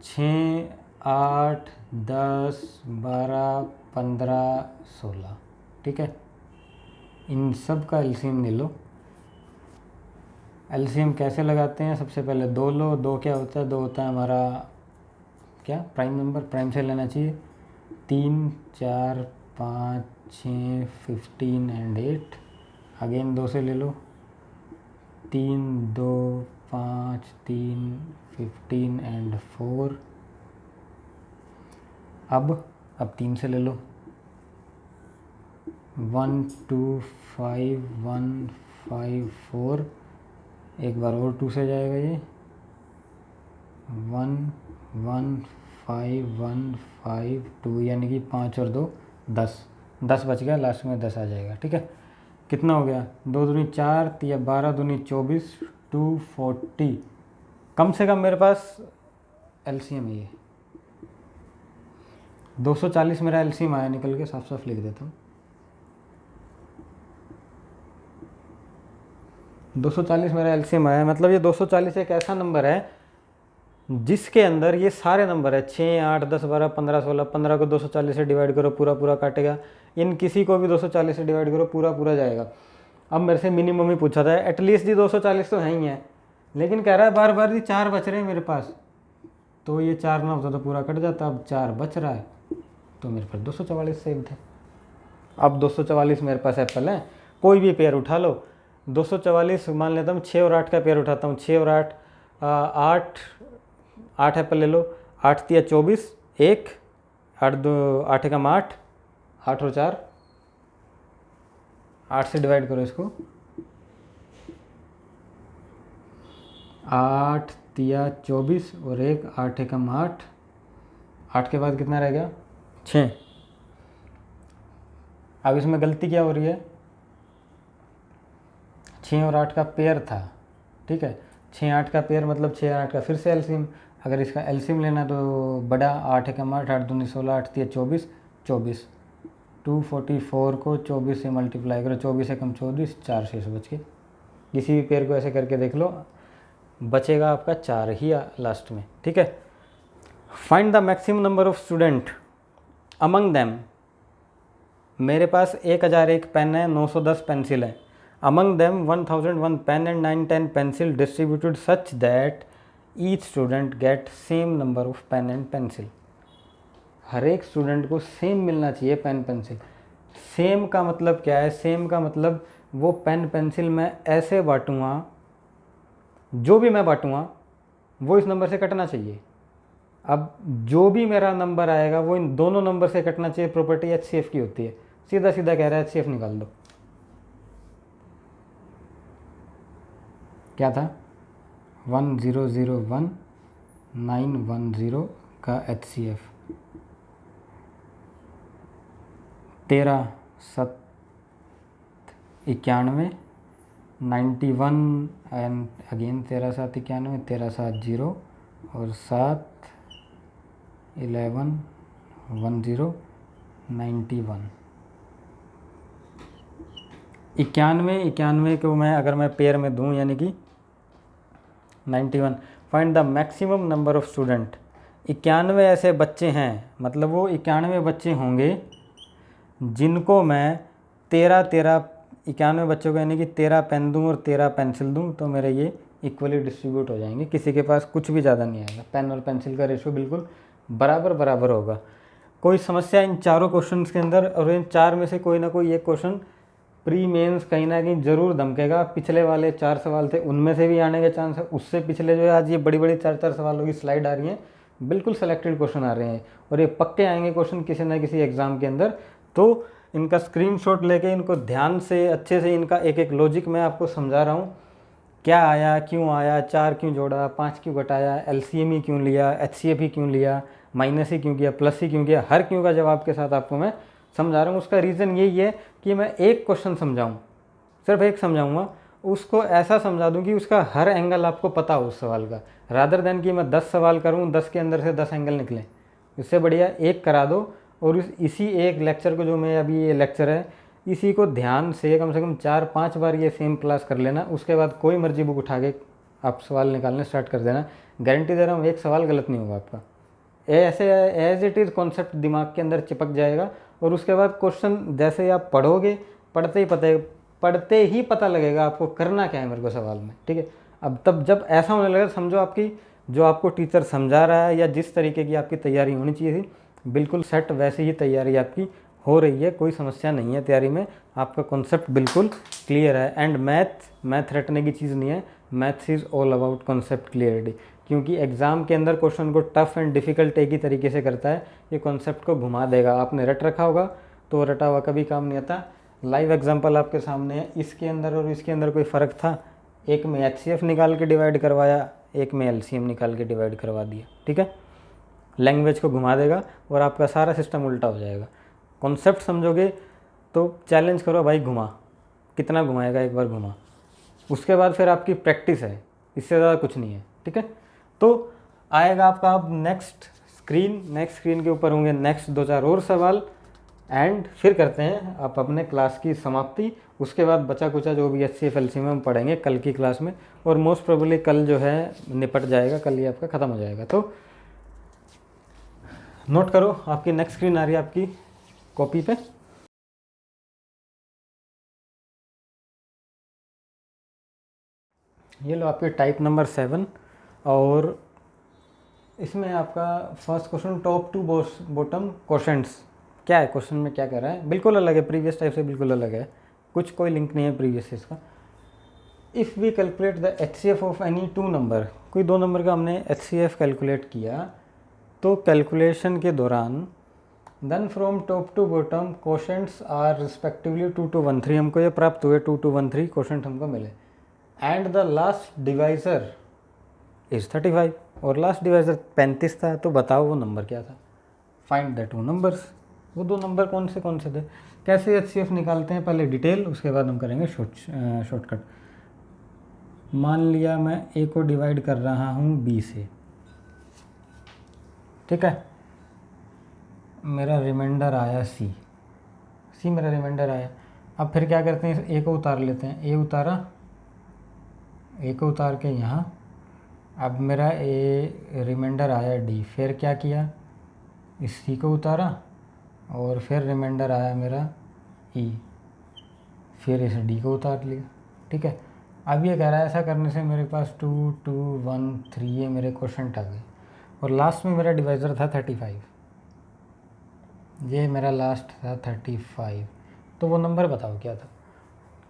6 8 10 12 15 16, ठीक है। इन सब का LCM ले लो। LCM कैसे लगाते हैं? सबसे पहले 2 लो। 2 क्या होता है? 2 होता है हमारा क्या, प्राइम नंबर, प्राइम से लेना चाहिए। 3 4 5 6 15 एंड 8, अगेन 2 से ले लो। 3 2 5 3 15 एंड 4, अब 3 से ले लो। 1 2 5 1 5 4, एक बार और 2 से जाएगा ये। 1 1 5 1 5 2, यानी कि 5 और 2 10 बच गया, लास्ट में 10 आ जाएगा, ठीक है। कितना हो गया? 2 दूनी 4 या 12 दूनी 24, 240। कम से कम मेरे पास LCM है ये 240 मेरा LCM आया निकल के, साफ साफ लिख देता हूँ। 240 मेरा LCM आया, मतलब ये 240 एक ऐसा नंबर है जिसके अंदर ये सारे नंबर है, 6 8 10 12 15 16। 15 को 240 से डिवाइड करो, पूरा पूरा काटेगा। इन किसी को भी 240 से डिवाइड करो, पूरा पूरा जाएगा। अब मेरे से मिनिमम ही पूछा था, एटलीस्ट जी 240 तो है ही है, लेकिन कह रहा है बार बार जी 4 बच रहे हैं मेरे पास, तो ये 4 ना होता तो पूरा कट जाता। अब 4 बच रहा है तो मेरे पास 244 सेव थे। अब 244 मेरे पास एप्पल है, कोई भी पेयर उठा लो। 244 मान लेता हूँ, 6 और 8 का पेयर उठाता हूँ। 6 और 8 8 एप्पल ले लो। 8 तिया 24, 1 8 2 8 एकम 8, 8 और 4, 8 से डिवाइड करो इसको। 8 तिया 24 और 1 8 एकम 8, 8 के बाद कितना रह गया? 6। अब इसमें गलती क्या हो रही है? 6 और 8 का पेयर था, ठीक है। 6 8 का पेयर मतलब 6 8 का फिर से LCM। अगर इसका LCM लेना तो बड़ा 8 एकम 8, 8 दूनी 16, 8 तिया 24, 24, 244 को 24 से मल्टीप्लाई करो, 24 एकम 24, 4 शेष बच के। किसी भी पेयर को ऐसे करके देख लो, बचेगा आपका 4 ही लास्ट में, ठीक है। Find the maximum number of student among them मेरे पास 1001 पेन है, 910 पेंसिल है। Among them 1001 pen and 910 pencil distributed such that each student get same number of pen and pencil. हर एक स्टूडेंट को सेम मिलना चाहिए पेन पेंसिल। सेम का मतलब क्या है? सेम का मतलब वो पेन पेंसिल मैं ऐसे बांटूँगा, जो भी मैं बांटूँगा वो इस नंबर से कटना चाहिए। अब जो भी मेरा नंबर आएगा वो इन दोनों नंबर से कटना चाहिए। प्रॉपर्टी HCF की होती है। सीधा सीधा कह रहा है HCF निकाल दो। क्या था? 1001 910 का HCF 13 7 91 91 एंड अगेन 13 7 91 13 7 0 और 7 11 10 91। 91 को मैं अगर मैं पेयर में दूं यानी कि 91। Find the maximum number of student. 91 ऐसे बच्चे हैं, मतलब वो 91 बच्चे होंगे जिनको मैं 91 बच्चों को यानी कि 13 पेन दूँ और 13 पेंसिल दूँ तो मेरे ये इक्वली डिस्ट्रीब्यूट हो जाएंगे। किसी के पास कुछ भी ज़्यादा नहीं आएगा। पेन और पेंसिल का रेशो बिल्कुल बराबर बराबर होगा। कोई समस्या इन चारों क्वेश्चंस के अंदर, और इन चार में से कोई ना कोई एक क्वेश्चन प्री मेंस कहीं ना कहीं ज़रूर धमकेगा। पिछले वाले 4 सवाल थे उनमें से भी आने के चांस है। उससे पिछले जो है आज ये बड़ी बड़ी 4 सवालों की स्लाइड आ रही हैं, बिल्कुल सेलेक्टेड क्वेश्चन आ रहे हैं और ये पक्के आएंगे क्वेश्चन किसी ना किसी एग्ज़ाम के अंदर। तो इनका स्क्रीनशॉट लेके इनको ध्यान से अच्छे से इनका एक एक लॉजिक मैं आपको समझा रहा हूँ। क्या आया, क्यों आया, 4 क्यों जोड़ा, 5 क्यों घटाया, LCM ही क्यों लिया, HCF ही क्यों लिया, माइनस ही क्यों किया, प्लस ही क्यों किया, हर क्यों का जवाब के साथ आपको मैं समझा रहा हूँ। उसका रीज़न यही है कि मैं एक क्वेश्चन समझाऊँ, सिर्फ एक समझाऊँगा, उसको ऐसा समझा दूँ कि उसका हर एंगल आपको पता हो उस सवाल का, रादर देन कि मैं 10 सवाल करूँ 10 के अंदर से 10 एंगल निकलें। इससे बढ़िया एक करा दो और इसी एक लेक्चर को, जो मैं अभी ये लेक्चर है, इसी को ध्यान से कम 4-5 बार ये सेम क्लास कर लेना। उसके बाद कोई मर्जी बुक उठा के आप सवाल निकालने स्टार्ट कर देना। गारंटी दे रहा हूँ एक सवाल गलत नहीं होगा आपका। ऐसे एज इट इज़ कॉन्सेप्ट दिमाग के अंदर चिपक जाएगा और उसके बाद क्वेश्चन जैसे ही आप पढ़ोगे, पढ़ते ही पता लगेगा आपको करना क्या है मेरे को सवाल में। ठीक है, अब तब जब ऐसा होने लगा समझो आपकी जो आपको टीचर समझा रहा है या जिस तरीके की आपकी तैयारी होनी चाहिए थी बिल्कुल सेट वैसे ही तैयारी आपकी हो रही है। कोई समस्या नहीं है तैयारी में, आपका कॉन्सेप्ट बिल्कुल क्लियर है। एंड मैथ रटने की चीज़ नहीं है, maths is all about concept clarity. क्योंकि एग्ज़ाम के अंदर क्वेश्चन को टफ एंड डिफ़िकल्ट एक ही तरीके से करता है, ये कॉन्सेप्ट को घुमा देगा। आपने रट रखा होगा तो रटा हुआ कभी काम नहीं आता। लाइव एग्जाम्पल आपके सामने है, इसके अंदर और इसके अंदर कोई फ़र्क था? एक में HCF निकाल के डिवाइड करवाया, एक में LCM निकाल के डिवाइड करवा दिया। ठीक है, लैंग्वेज को घुमा देगा और आपका सारा सिस्टम उल्टा हो जाएगा। कॉन्सेप्ट समझोगे तो चैलेंज करो भाई, घुमा, कितना घुमाएगा, एक बार घुमा। उसके बाद फिर आपकी प्रैक्टिस है, इससे ज़्यादा कुछ नहीं है। ठीक है, तो आएगा आपका अब नेक्स्ट स्क्रीन के ऊपर होंगे नेक्स्ट 2-4 और सवाल एंड फिर करते हैं आप अपने क्लास की समाप्ति। उसके बाद बचा कुचा जो भी HCF LCM हम पढ़ेंगे कल की क्लास में, और मोस्ट प्रोबेबली कल जो है निपट जाएगा, कल ये आपका ख़त्म हो जाएगा। तो नोट करो, आपकी नेक्स्ट स्क्रीन आ रही है आपकी कॉपी पे। ये लो आपके टाइप नंबर 7 और इसमें आपका first question top to bottom questions. क्या है क्वेश्चन में, क्या कर रहा है, बिल्कुल अलग है, प्रीवियस टाइप से बिल्कुल अलग है, कुछ कोई लिंक नहीं है प्रीवियस से इसका। If we calculate the HCF of any 2 number, कोई 2 नंबर का हमने HCF कैलकुलेट किया, तो कैलकुलेशन के दौरान then from top to bottom questions are respectively 2 to 1 3, हमको ये प्राप्त हुए 2 to 1 3 क्वेश्चन हमको मिले। And the last divisor is 35 और लास्ट डिवाइज़र 35 था, तो बताओ वो नंबर क्या था। फाइंड द 2 नंबर्स, वो 2 नंबर कौन से थे। कैसे HCF निकालते हैं, पहले डिटेल, उसके बाद हम करेंगे शॉर्टकट। मान लिया मैं A को डिवाइड कर रहा हूँ B से, ठीक है, मेरा रिमाइंडर आया C मेरा रिमाइंडर आया। अब फिर क्या करते हैं, A को उतार लेते हैं, A को उतार के यहाँ, अब मेरा A रिमाइंडर आया D, फिर क्या किया, इस C को उतारा और फिर रिमाइंडर आया मेरा ई, फिर इस डी को उतार लिया। ठीक है, अब ये कह रहा है ऐसा करने से मेरे पास 2 2 1 3 ये मेरे क्वोशंट आ गए, और लास्ट में मेरा डिवाइज़र था 35, ये मेरा लास्ट था 35। तो वो नंबर बताओ क्या था?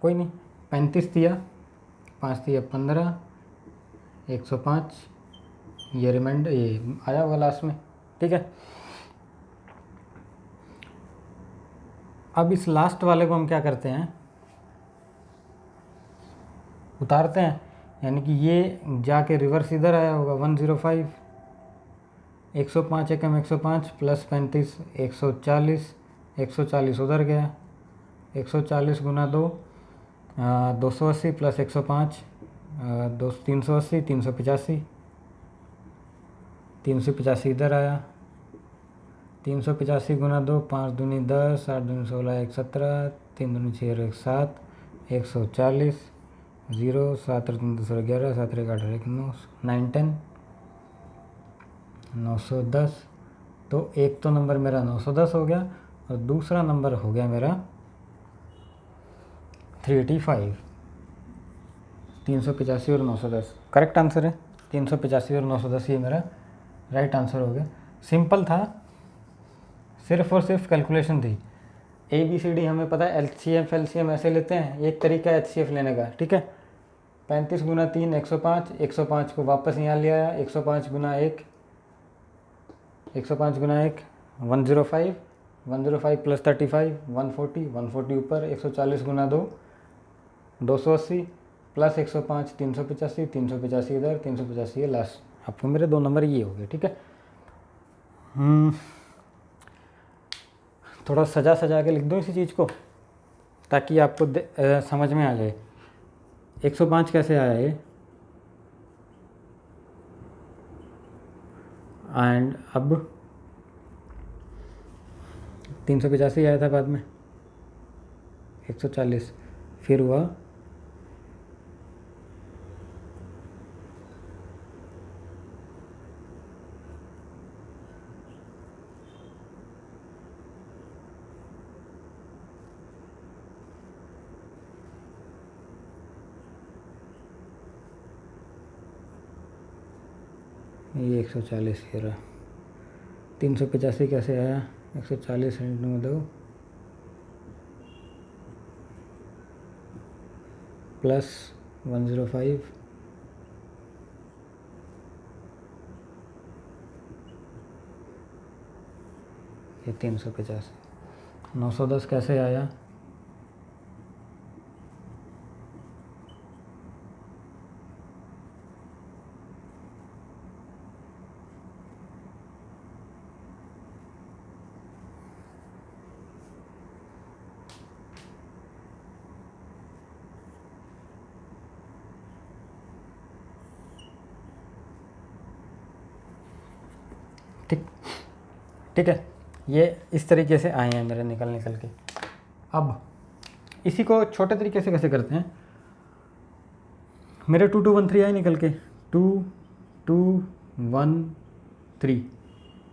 कोई नहीं, 35 दिया, 5 दिया 15, 105, ये रिमाइंडर ये आया होगा लास्ट में। ठीक है, अब इस लास्ट वाले को हम क्या करते हैं, उतारते हैं, यानी कि ये जाके रिवर्स इधर आया होगा 105, 105 एकम 105 प्लस 35 140, 140 उधर गया, 140 गुना 2 280 प्लस 105 380, 385, 385 इधर आया, 385 गुना 2 5 दूनी 10, 8 दूनी 16, 1 17, 3 दूनी 6 और 1 7, 140, 0 7 3 2 11, 7 1 8 1 9 9 10 910। तो एक तो नंबर मेरा 910 हो गया, और दूसरा नंबर हो गया मेरा 385। 385 और 910 करेक्ट आंसर है। 385 और 910 ये मेरा राइट आंसर हो गया। सिंपल था, सिर्फ और सिर्फ कैलकुलेशन थी। ABCD हमें पता है, LCM FLCM ऐसे लेते हैं, एक तरीका है HCF लेने का। ठीक है, 35 गुना 3 105, 105 को वापस यहाँ ले आया, 105 गुना 1 105 गुना 1 105, 105 प्लस 35 140, 140 ऊपर 140 गुना 2 280 प्लस 105 385, 385 इधर 385 लास्ट। आपको मेरे दो नंबर ये हो गए। ठीक है, थोड़ा सजा सजा के लिख दो इसी चीज़ को ताकि आपको समझ में आ जाए। 105 कैसे आया ये, एंड अब 385 आया था बाद में, 140 फिर हुआ 140 फिर 385 कैसे आया, 140 में 2 प्लस 105 ये 385। 910 कैसे आया, ठीक है, ये इस तरीके से आए हैं मेरे निकल के। अब इसी को छोटे तरीके से कैसे करते हैं, मेरे 2 2 1 3 आए निकल के, 2 2 1 3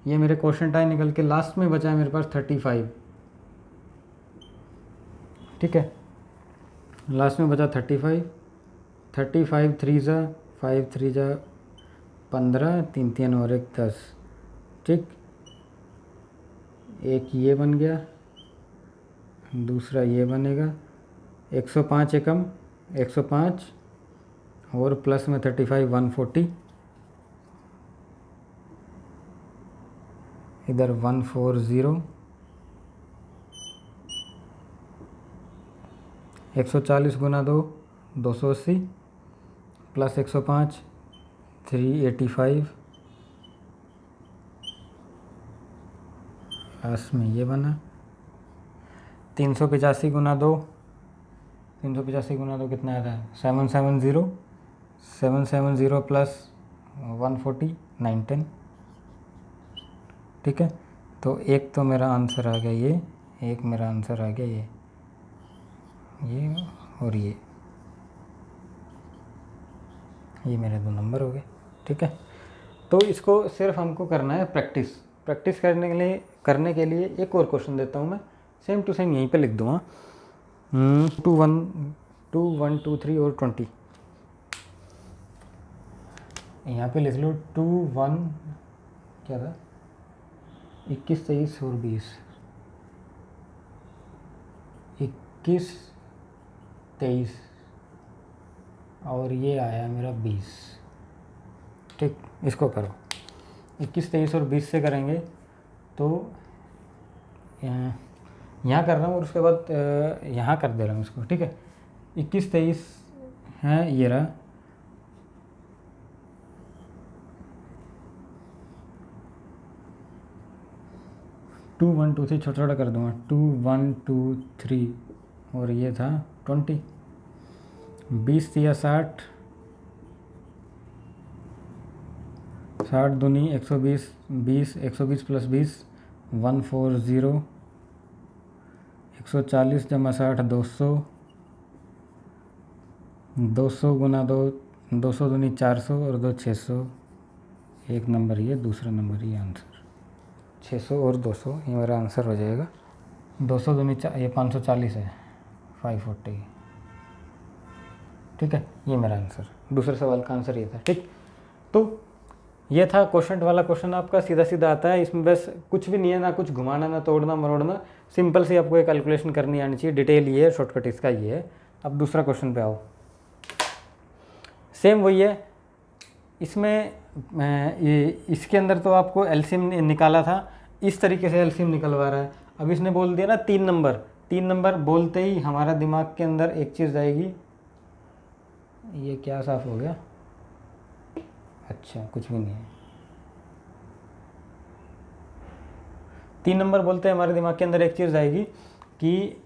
ये मेरे क्वोशंट आए निकल के। लास्ट में बचा है मेरे पास 35। ठीक है, लास्ट में बचा 35 3 जा 5 3 जा 15, 3 3 और 1 10। ठीक, एक ये बन गया, दूसरा ये बनेगा 105 एकम 105 और प्लस में 35 140, इधर 140, 140 गुना 2 280 प्लस 105 385, लास्ट में ये बना 385 गुना 2 385 गुना 2 कितना आता है 770 770 प्लस 140 910। ठीक है, तो एक तो मेरा आंसर आ गया ये, एक मेरा आंसर आ गया ये और ये मेरे दो नंबर हो गए। ठीक है, तो इसको सिर्फ हमको करना है प्रैक्टिस करने के लिए एक और क्वेश्चन देता हूँ मैं, सेम टू सेम यहीं पे लिख दूँगा 2 1 2 3 और 20। यहाँ पे लिख लो 2 1 क्या था 21 23 और 20 21 23 और ये आया मेरा 20। ठीक, इसको करो 21 23 और 20 से करेंगे तो यहाँ कर रहा हूँ और उसके बाद यहाँ कर दे रहा हूँ इसको। ठीक है, 21 23 है ये रहा, टू 1 2 3 छोटा छोटा कर दूँगा 2 1 2 3 और ये था 20। 20 दिया 60, 60 दूनी 120, 20 120 प्लस 20 140, 140 जमा 60 200, 200 गुना 2 200 दूनी 400 और 2 600। एक नंबर ये, दूसरा नंबर ये आंसर 600 और 200 ये मेरा आंसर हो जाएगा। 200 दूनी ये 540 है 540। ठीक है, ये मेरा आंसर, दूसरे सवाल का आंसर ये था। ठीक, तो ये था क्वेश्चन वाला क्वेश्चन आपका सीधा सीधा आता है, इसमें बस कुछ भी नहीं है, ना कुछ घुमाना ना तोड़ना मरोड़ना, सिंपल से आपको एक कैलकुलेशन करनी आनी चाहिए। डिटेल ये है, शॉर्टकट इसका ये है। अब दूसरा क्वेश्चन पे आओ, सेम वही है। इसमें इसके अंदर तो आपको एलसीएम निकाला था, इस तरीके से एलसीएम निकलवा रहा है। अब इसने बोल दिया ना 3 नंबर, 3 नंबर बोलते ही हमारा दिमाग के अंदर एक चीज़ आएगी, ये क्या साफ हो गया, अच्छा कुछ भी नहीं है। 3 नंबर बोलते हैं हमारे दिमाग के अंदर एक चीज़ आएगी कि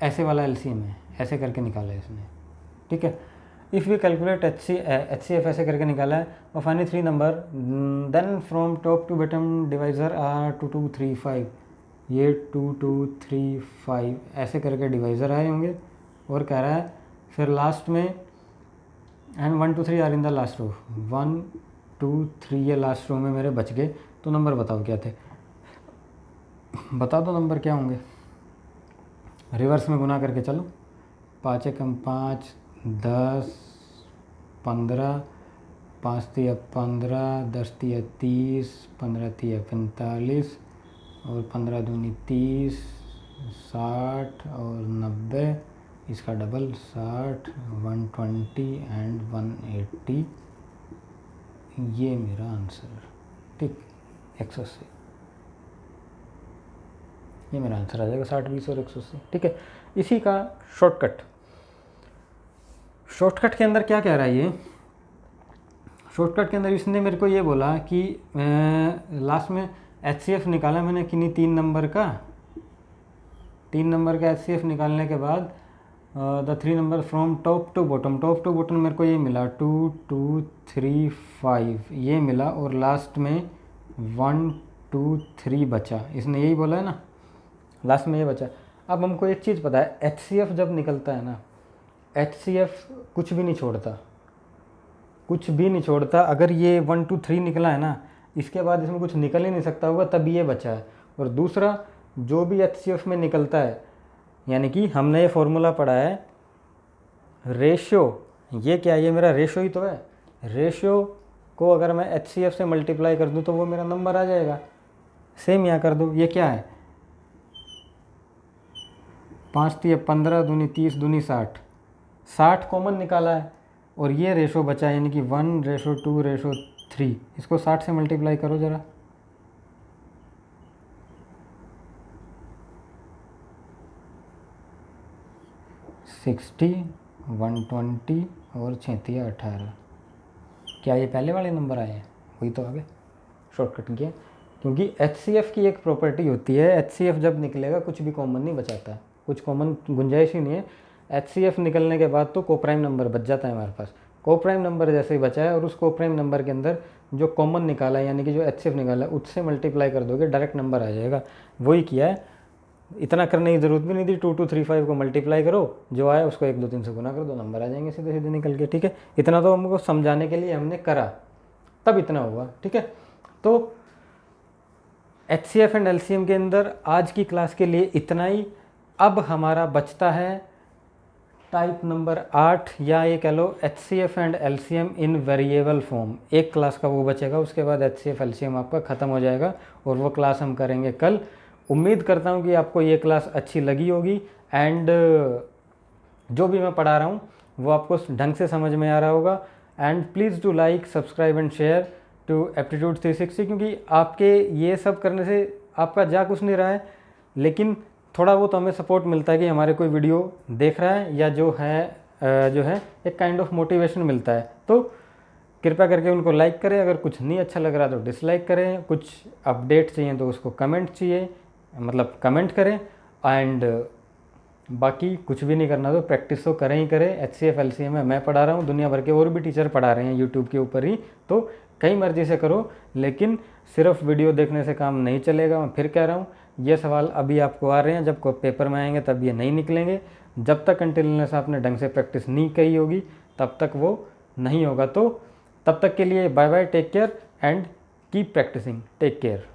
ऐसे वाला एलसीएम है, ऐसे करके निकाला है इसने। ठीक है, इफ़ वी कैलकुलेट HCF ऐसे करके निकाला है और finally 3 number, then from top to bottom divisor are 2 2 3 5, ये 2 2 3 5 ऐसे करके डिवाइज़र आए होंगे। और कह रहा है फिर लास्ट में and 1 2 3 are in the last row, 1 2 3 ये लास्ट रो में मेरे बच गए। तो नंबर बताओ क्या थे, बता दो नंबर क्या होंगे। रिवर्स में गुना करके चलो, 5 एकम 5 10 15, 5 तिया 15, 10 तिया 30, 15 तिया 45 और 15 दूनी 30, 60 और 90, इसका डबल 60, 120 एंड 180, ये मेरा आंसर। ठीक, 180 ये मेरा आंसर आ जाएगा, 60 20 और 180। ठीक है, इसी का शॉर्टकट के अंदर क्या कह रहा है ये, शॉर्टकट के अंदर इसने मेरे को ये बोला कि लास्ट में HCF निकाला मैंने किन्हीं 3 नंबर का, 3 नंबर का HCF निकालने के बाद the 3 number from top to bottom मेरे को ये मिला 2 2 3 5 ये मिला और लास्ट में 1 2 3 बचा। इसने यही बोला है ना, लास्ट में ये बचा। अब हमको एक चीज़ पता है, HCF जब निकलता है ना, HCF कुछ भी नहीं छोड़ता, कुछ भी नहीं छोड़ता। अगर ये 1 2 3 निकला है ना, इसके बाद इसमें कुछ निकल ही नहीं सकता होगा, तब ये बचा है। और दूसरा जो भी HCF में निकलता है, यानी कि हमने ये फॉर्मूला पढ़ा है रेशियो, ये क्या है, ये मेरा रेशियो ही तो है। रेशियो को अगर मैं HCF से मल्टीप्लाई कर दूं तो वो मेरा नंबर आ जाएगा। सेम यहाँ कर दो, ये क्या है 5 तिया 15 दूनी 30 दूनी 60, 60 कॉमन निकाला है और ये रेशो बचा है, यानी कि 1:2:3। इसको 60 से मल्टीप्लाई करो ज़रा, $60, 120 और 36 18। क्या ये पहले वाले नंबर आए हैं? वही तो आगे शॉर्टकट किया, क्योंकि HCF की एक प्रॉपर्टी होती है, HCF जब निकलेगा कुछ भी कॉमन नहीं बचाता, कुछ कॉमन गुंजाइश ही नहीं है। HCF निकलने के बाद तो कोप्राइम नंबर बच जाता है हमारे पास। कोप्राइम नंबर जैसे ही बचा है और उस कोप्राइम नंबर के अंदर जो कॉमन निकाला है, यानी कि जो HCF निकाला है, उससे मल्टीप्लाई कर दोगे डायरेक्ट नंबर आ जाएगा। वही किया है, इतना करने की ज़रूरत भी नहीं थी। 2 2 3 5 को मल्टीप्लाई करो, जो आया उसको 1 2 3 से गुना कर दो, नंबर आ जाएंगे सीधे सीधे निकल के। ठीक है, इतना तो हमको समझाने के लिए हमने करा, तब इतना हुआ। ठीक है, तो HCF एंड LCM के अंदर आज की क्लास के लिए इतना ही। अब हमारा बचता है टाइप नंबर 8 या ये कह लो HCF and LCM in variable form. एक क्लास का वो बचेगा, उसके बाद HCF LCM आपका ख़त्म हो जाएगा और वो क्लास हम करेंगे कल। उम्मीद करता हूँ कि आपको ये क्लास अच्छी लगी होगी एंड जो भी मैं पढ़ा रहा हूँ वो आपको ढंग से समझ में आ रहा होगा। And please do like, subscribe and share to aptitude 360, क्योंकि आपके ये सब करने से आपका जा कुछ नहीं रहा है, लेकिन थोड़ा बहुत हमें सपोर्ट मिलता है कि हमारे कोई वीडियो देख रहा है या जो है एक काइंड ऑफ मोटिवेशन मिलता है। तो कृपया करके उनको लाइक करें, अगर कुछ नहीं अच्छा लग रहा तो डिसलाइक करें, कुछ अपडेट चाहिए तो उसको कमेंट चाहिए मतलब कमेंट करें, एंड बाकी कुछ भी नहीं करना तो प्रैक्टिस तो करें ही करें। HCF LCM में मैं पढ़ा रहा हूँ, दुनिया भर के और भी टीचर पढ़ा रहे हैं यूट्यूब के ऊपर ही, तो कई मर्जी से करो, लेकिन सिर्फ वीडियो देखने से काम नहीं चलेगा। मैं फिर कह रहा हूँ, ये सवाल अभी आपको आ रहे हैं, जब पेपर में आएंगे तब ये नहीं निकलेंगे। जब तक कंटिन्यूअस आपने ढंग से प्रैक्टिस नहीं की होगी तब तक वो नहीं होगा। तो तब तक के लिए bye bye, take care and keep practising, take care.